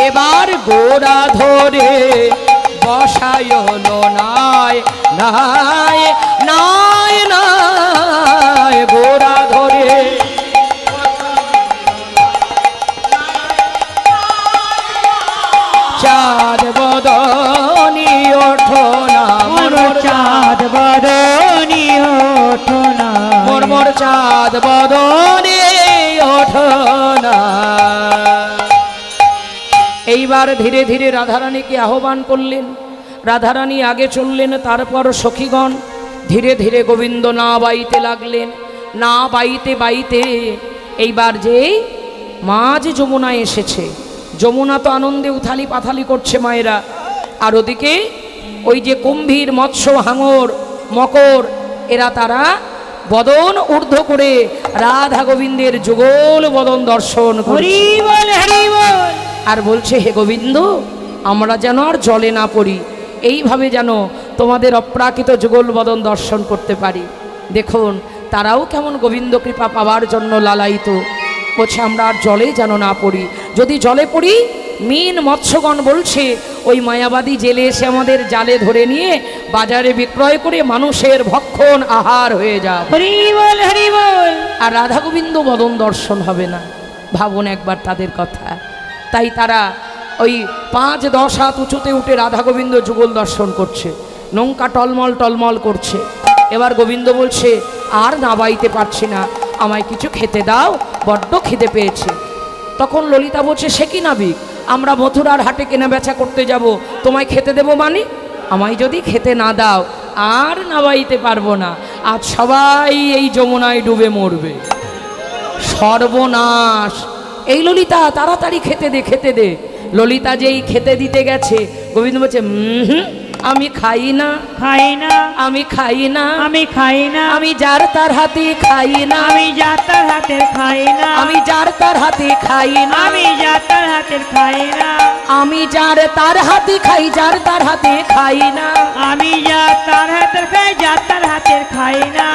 এবার গোড়া ধরে বসায়লো নাই নাই নাই নাই গোড়া ধরে চাঁদ বদনি ওঠো না মোর চাঁদ বদনি ওঠো না মোর চাঁদ বদনি ওঠো না এইবার ধীরে ধীরে রাধারানীকে আহ্বান করলেন রাধারানী আগে চললেন, তারপর সখীগণ ধীরে ধীরে গোবিন্দ না বাইতে লাগলেন। না বাইতে বাইতে এইবার যেই মাঝ যমুনায় এসেছে, যমুনা তো আনন্দে উথালি পাথালি করছে মায়েরা, আর ওদিকে ওই যে কুম্ভীর, মৎস্য, হাঙর, মকর, এরা তারা বদন ঊর্ধ্ব করে রাধা গোবিন্দের যুগল বদন দর্শন হরি বল হরি বল। আর বলছে, হে গোবিন্দ, আমরা যেন আর জলে না পড়ি, এইভাবে যেন তোমাদের অপ্রাকৃত যুগল বদন দর্শন করতে পারি। দেখুন তারাও কেমন গোবিন্দ কৃপা পাওয়ার জন্য লালায়িত। বলছে আমরা আর জলে যেন না পড়ি, যদি জলে পড়ি মীন মৎস্যগণ বলছে ওই মায়াবাদী জেলে এসে আমাদের জালে ধরে নিয়ে বাজারে বিক্রয় করে মানুষের ভক্ষণ আহার হয়ে যাবে, হরি বল হরি বল। আর রাধা গোবিন্দ বদন দর্শন হবে না। ভাবুন একবার তাদের কথা। তাই তারা ওই 5-10 হাত উঁচুতে উঠে রাধা গোবিন্দ যুগল দর্শন করছে, নৌকা টলমল টলমল করছে। এবার গোবিন্দ বলছে, আর না বাইতে পারছি না, আমায় কিছু খেতে দাও, বড্ড খিদে পেয়েছে। তখন ললিতা বলছে, সে কি নাবিক, আমরা মথুরার হাটে কেনা বেচা করতে যাব, তোমায় খেতে দেবো মানে? আমায় যদি খেতে না দাও আর না বাইতে পারবো না, আজ সবাই এই যমুনায় ডুবে মরবে, সর্বনাশ। এই ললিতা তাড়াতাড়ি খেতে দে, খেতে দে। ললিতা যেই খেতে দিতে গেছে, গোবিন্দ বলছে, আমি খাই না, খাই না, আমি খাই না, আমি খাই না, আমি যার তার হাতে খাই না, আমি যাতার হাতের খাই না, আমি যার তার হাতে খাই না, আমি যাতার হাতের খাই না, আমি যার তার হাতে খাই, যার তার হাতে খাই না, আমি যাতার হাতের খাই, যাতার হাতের খাই না,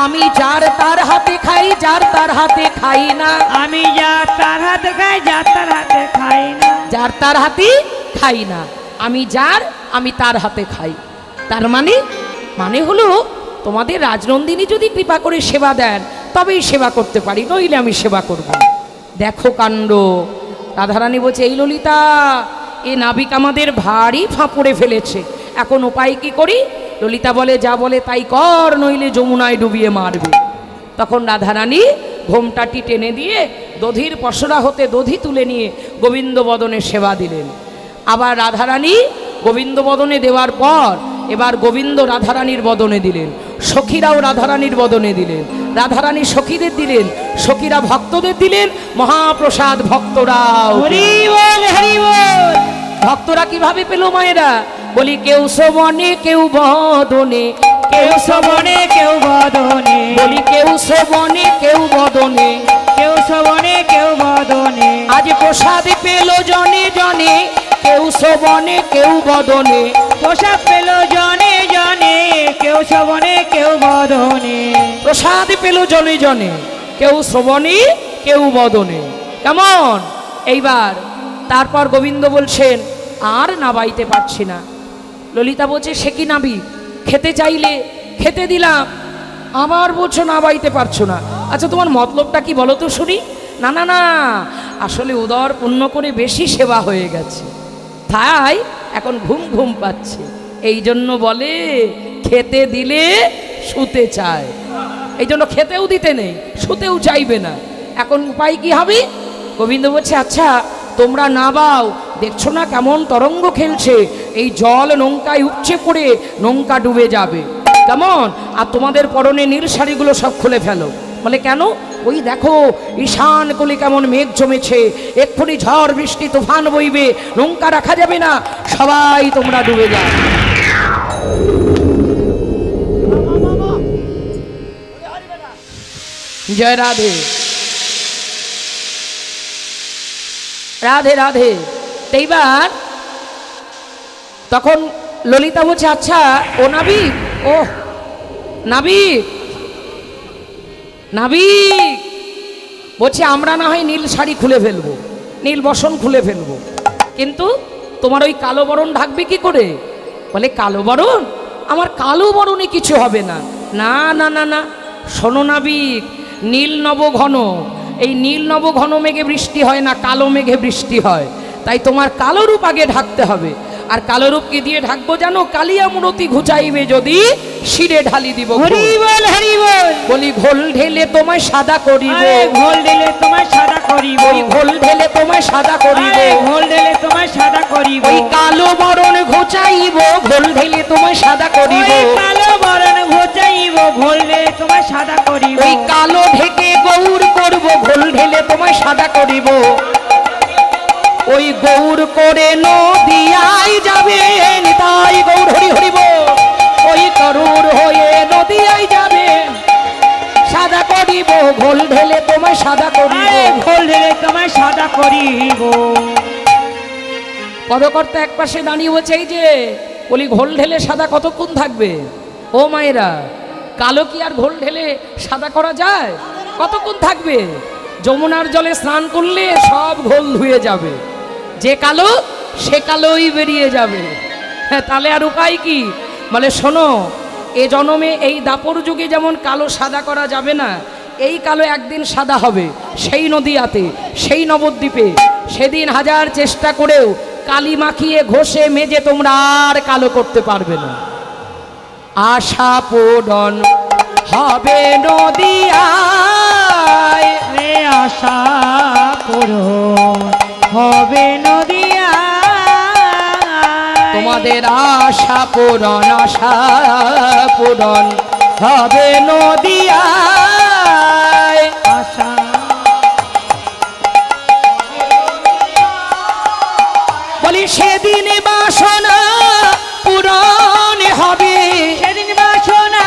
আমি যার তার হাতে খাই, যার তার হাতে খাই না, আমি যাতার হাতের খাই, যাতার হাতের খাই না, যার তার হাতে খাই না, আমি যার, আমি তার হাতে খাই। তার মানে হলো তোমাদের রাজনন্দিনী যদি কৃপা করে সেবা দেন তবেই সেবা করতে পারি, নইলে আমি সেবা করব না। দেখো কাণ্ড। রাধারানী বলছে, এই ললিতা, এ নাবিক আমাদের ভারী ফাঁপড়ে ফেলেছে, এখন উপায় কি করি? ললিতা বলে, যা বলে তাই কর, নইলে যমুনায় ডুবিয়ে মারবে। তখন রাধারানী ঘোমটাটি টেনে দিয়ে দধির পসরা হতে দধি তুলে নিয়ে গোবিন্দ বদনে সেবা দিলেন। আবার রাধারানী গোবিন্দ বদনে দেওয়ার পর এবার গোবিন্দ রাধারানীর বদনে দিলেন, সখীরাও রাধারানীর বদনে দিলেন, রাধারানী সখীদের দিলেন, সখীরা ভক্তদের দিলেন মহাপ্রসাদ। ভক্তরাও, হরি বল হরি বল। ভক্তরা কিভাবে পেল মায়েরা? বলি, কেউ শোভনে, কেউ বদনে, কেউ শোভনে, কেউ বদনে, বলি কেউ শোভনে, কেউ বদনে, কেউ শোভনে, কেউ বদনে, আজ প্রসাদ পেল জনে জনে, কেউ শোভনে, কেউ বদনে, প্রসাদ পেল জনে জনে, কেউ শোভনে, কেউ বদনে, প্রসাদ পেল জনে জনে, কেউ শ্রবণে, কেউ বদনে। কেমন? এইবার তারপর গোবিন্দ বলছেন, আর না বাইতে পারছি না। ললিতা বলছে, সে কি নাবি, খেতে চাইলে খেতে দিলাম, আবার বলছো না বাইতে পারছো না। আচ্ছা তোমার মতলবটা কি বলো তো শুনি। না না না, আসলে উদর পূর্ণ করে বেশি সেবা হয়ে গেছে, তাই এখন ঘুম ঘুম পাচ্ছে, এই জন্য বলে খেতে দিলে শুতে চায়, এই জন্য খেতেও দিতে নেই, শুতেও চাইবে না। এখন উপায় কি হবে? গোবিন্দ বলছে, আচ্ছা তোমরা না বাও, দেখছো না কেমন তরঙ্গ খেলছে, এই জল নৌকায় উপচে পড়ে নৌকা ডুবে যাবে, কেমন? আর তোমাদের পরনে নীল শাড়িগুলো সব খুলে ফেলো। বলে কেন? ওই দেখো ঈশান কোলে কেমন মেঘ জমেছে, এক্ষুনি ঝড় বৃষ্টি তুফান বইবে, নৌকা রাখা যাবে না, সবাই তোমরা ডুবে যাও। জয় রাধে, রাধে রাধে। এইবার তখন ললিতা বলছে, আচ্ছা ও নাবিক, ও নাবিক, নাবিক বলছে, আমরা না হয় নীল শাড়ি খুলে ফেলবো, নীল বসন খুলে ফেলবো, কিন্তু তোমার ওই কালো বরণ ঢাকবে কি করে? বলে, কালো বরণ? আমার কালো বরণে কিছু হবে না। না না না না, শোনো নাবিক, নীল নব ঘন, এই নীল নব ঘন মেঘে বৃষ্টি হয় না, কালো মেঘে বৃষ্টি হয়, তাই তোমার কালো রূপ আগে ঢাকতে হবে। আর কালো রূপকে দিয়ে ঢাকবো জানো, কালিয়া মূরতি ঘুচাইবে যদি শিরে ঢালি দিব। হরি বল হরি বল। বলি ঘোল ঢেলে তোমায় সাদা করিব, ঘোল ঢেলে তোমায় সাদা করিব, ওই ঘোল ঢেলে তোমায় সাদা করিব, ঘোল ঢেলে তোমায় সাদা করিব, ওই কালো বরণ ঘুচাইব, ঘোল ঢেলে তোমায় সাদা করিব, কালো বরণ ঘুচাইব, ঘোল ঢেলে তোমায় সাদা করিব, ওই কালো ঢেকে গৌর করব, ঘোল ঢেলে তোমায় সাদা করিব, ওই গৌর করে নদিয়ায় যাবে নিতাই গৌর হরি হরিব, ওই করুর হয়ে নদিয়ায় যাবে সাদা করিব, ঘোল ঢেলে তোমায় সাদা করিব, ঘোল ঢেলে তোমায় সাদা করিব। পদকর্তা এক পাশে দাঁড়িয়ে বলছে, এই যে বলি ঘোল ঢেলে সাদা কতক্ষণ থাকবে? ও মায়েরা, কালো কি আর ঘোল ঢেলে সাদা করা যায়? কতক্ষণ থাকবে? যমুনার জলে স্নান করলে সব ঘোল ধুয়ে যাবে, যে কালো সে কালোই বেরিয়ে যাবে। হ্যাঁ, তাহলে আর উপায় কি? বলে শোনো, এ জনমে এই দাপর যুগে যেমন কালো সাদা করা যাবে না, এই কালো একদিন সাদা হবে, সেই নদিয়াতে, সেই নবদ্বীপে। সেদিন হাজার চেষ্টা করেও কালি মাখিয়ে ঘষে মেজে তোমরা আর কালো করতে পারবে না। আশা পূরণ হবে নদিয়ায়, আশা পূরণ হবে নদিয়ায়, তোমাদের আশা পূরণ, আশা পূরণ হবে নদিয়ায়। আশা বলি সেদিন বাসনা পূরণ হবে, সেদিন বাসনা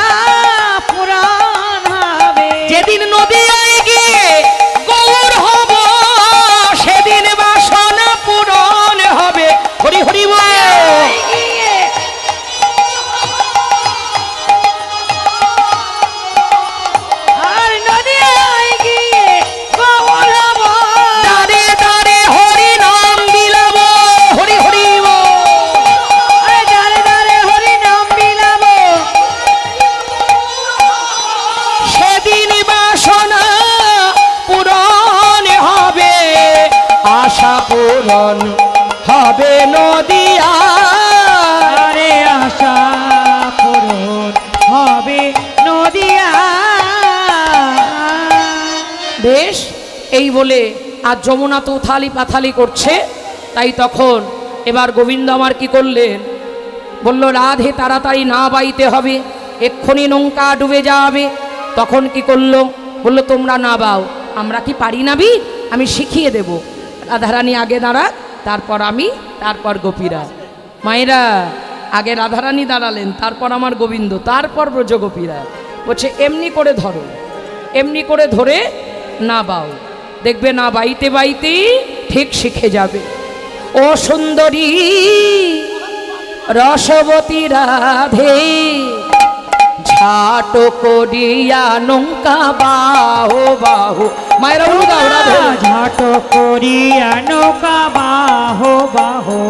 পূরণ হবে, যেদিন নদিয়ায় গিয়ে গৌর হব, সেদিন বাসনা পূরণ হবে। হরি হরি বল। আর নদিয়ায় গিয়ে গৌর হব, দাঁড়ে দাঁড়ে হরি নাম বিলাব, হরি হরি বল। দাঁড়ে দাঁড়ে হরি নাম বিলাব, সেদিন বাসনা পূরণ হবে, আশা পূরণ হবে নদিয়ায়। আরে আশা পূরণ হবে নদিয়ায়। বেশ, এই বলে আর যমুনা তো উথালি পাথালি করছে। তাই তখন এবার গোবিন্দ আমার কি করলেন, বলল রাধে তাড়াতাড়ি না বাইতে হবে, এক্ষুনি নৌকা ডুবে যাবে। তখন কি করলো, বলল তোমরা না বাও, আমরা কি পারি না বি, আমি শিখিয়ে দেব। রাধারানী আগে দাঁড়াক, তারপর আমি, তারপর গোপীরা। মায়েরা, আগে রাধারানী দাঁড়ালেন, তারপর আমার গোবিন্দ, তারপর ব্রজগোপীরা। বলছে এমনি করে ধরো, এমনি করে ধরে না বাও, দেখবে না বাইতে বাইতে ঠিক শিখে যাবে। ও সুন্দরী রসবতী রাধে, ঝাট করিয়া নৌকা বাহো বাহো। মায়েরা বলুন দাও রাধে। ঝাট করিয়া নৌকা বাহো বাহো,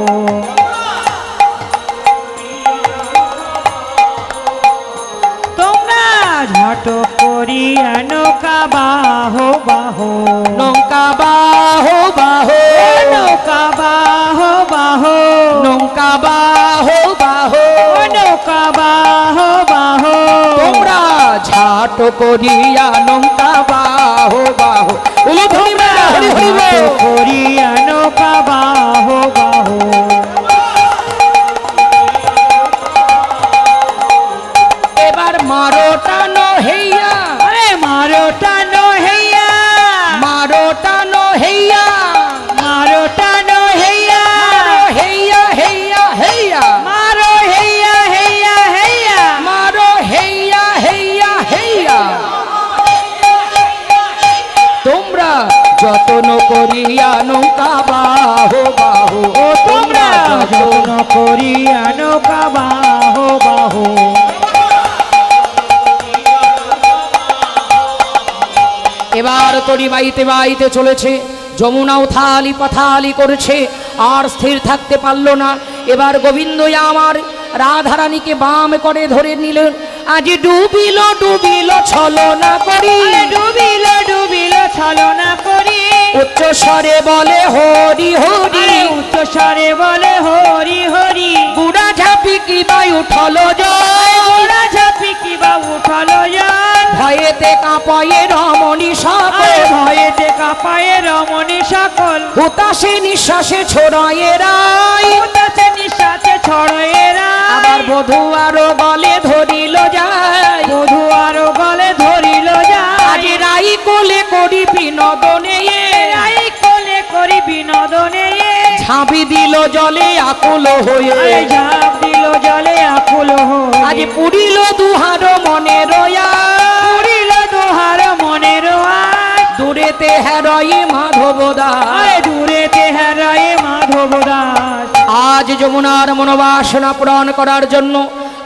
তোমরা ঝাট করিয়া নৌকা বাহো বাহো, নৌকা বাহো বাহো, নৌকা বাহো বাহো, নৌকা বাহো বাহো, নৌকা বাহো বাহো, তোমরা ঝাট করিয়া নৌকা বাহো বাহো। তোমরা হরি হরি ঝাট বল। করিয়া নৌকা বাহো বাহো। এবার মারো টানো হেইয়া, আরে মারো টানো হেইয়া, মারো টানো হেইয়া, মারো টানো হেইয়া, মারো হেইয়া হেইয়া হেইয়া, মারো হেইয়া হেইয়া হেইয়া, মারো হেইয়া হেইয়া হেইয়া। তোমরা যতন করিয়া নৌকা বাহো বাহো, ও তোমরা যত্ন করিয়া নৌকা বাহো বাহো। এবার তরি বাইতে বাইতে চলেছে, যমুনা উথালি পাথালি করেছে, আর স্থির থাকতে পারল না। এবার গোবিন্দ আমার রাধারানীকে বাম করে ধরে নিলেন। আজ ডুবিল ডুবিল ছলনা করি, ডুবিল ডুবিল ছলনা করি, উচ্চ স্বরে বলে হরি হরি, উচ্চ স্বরে বলে হরি হরি, কিবা উঠলো জল, গোড়া ঝাঁপি কিবা উঠলো জল, ভয়েতে কাঁপায়ে রমণী সকল, ভয়েতে কাঁপায় রমণী সকল, হুতাশে নিঃশ্বাসে ছড়ায়ে রায়, উদাসে নিঃশ্বাসে ছড়ায় রায়, আবার বধূ আরো গলে ধরিল যায়, বধূ আরো গলে ধরিল যায়, আজ রাই কোলে করি বিনোদনে, রাই কোলে করি বিনোদনে, ঝাঁপি দিল জলে আকুল হয়ে, ঝাঁপ দিল জলে আকুল হয়ে, আজ পুরিল দুহার মনে রয়া, পুরিল দোহার মনের আশ, দূরেতে হেরয়ে মাধব দাস, দূরেতে হারায় মাধব দাস। আজ যমুনার মনোবাসনা পূরণ করার জন্য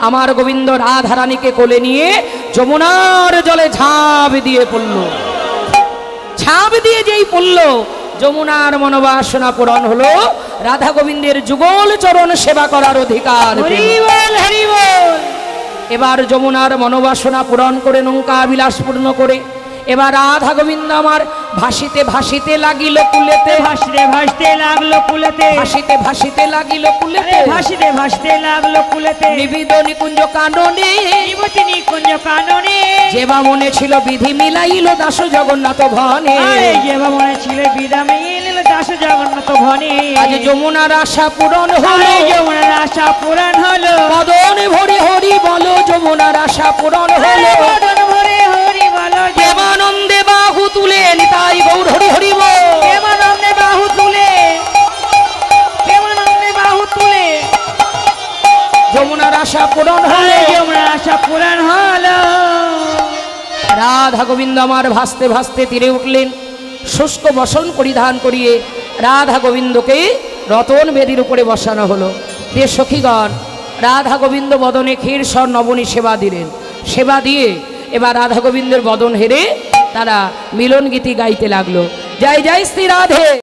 আমার গোবিন্দ রাধারানীকে কোলে নিয়ে যমুনার জলে ঝাঁপ দিয়ে পড়ল। ঝাঁপ দিয়ে যেই পড়ল, যমুনার মনোবাসনা পূরণ হলো, রাধা গোবিন্দের যুগল চরণ সেবা করার অধিকার পেল। হরি বল হরি বল। এবার যমুনার মনোবাসনা পূরণ করে নৌকা বিলাস পূর্ণ করে এবার রাধা গোবিন্দ আমার ভাসিতে ভাসিতে লাগিল কুলেতে, ভাসতে ভাসতে লাগলো কুলেতে, ভাসিতে ভাসিতে লাগিল কুলেতে, ভাসতে ভাসতে লাগলো কুলেতে, নিবিদ নিকুঞ্জ কাননে, নিবতি নিকুঞ্জ কাননে, যেবা মনে ছিল বিধি মিলাইল দাস জগন্নাথ ভনে, যে মনে ছিল বিদামিল দাস জগন্নাথ ভনে, আজ যমুনার আশা পূরণ হলো, যমুনার আশা পূরণ হলো, মদন ভরে হরি বলো যমুনার আশা পূরণ হলো, মদন ভরে হরি বলো, প্রেমানন্দে বাহু তুলে নিতাই গৌর হরি হরি বল। প্রেমানন্দে বাহু তুলে, প্রেমানন্দে বাহু তুলে, যমুনার আশা পূরণ হলো, যমুনার আশা পূরণ হলো। রাধা গোবিন্দ আমার ভাসতে ভাসতে তীরে উঠলেন, শুষ্ক বসন পরিধান করিয়ে রাধা গোবিন্দকে রতন বেদির উপরে বসানো হলো। দিয়ে সখীগণ রাধা গোবিন্দ বদনে ক্ষীর স্বর নবনী সেবা দিলেন। সেবা দিয়ে এবার রাধা গোবিন্দের বদন হেরে তারা মিলন গীতি গাইতে লাগলো, জয় জয় শ্রী রাধে।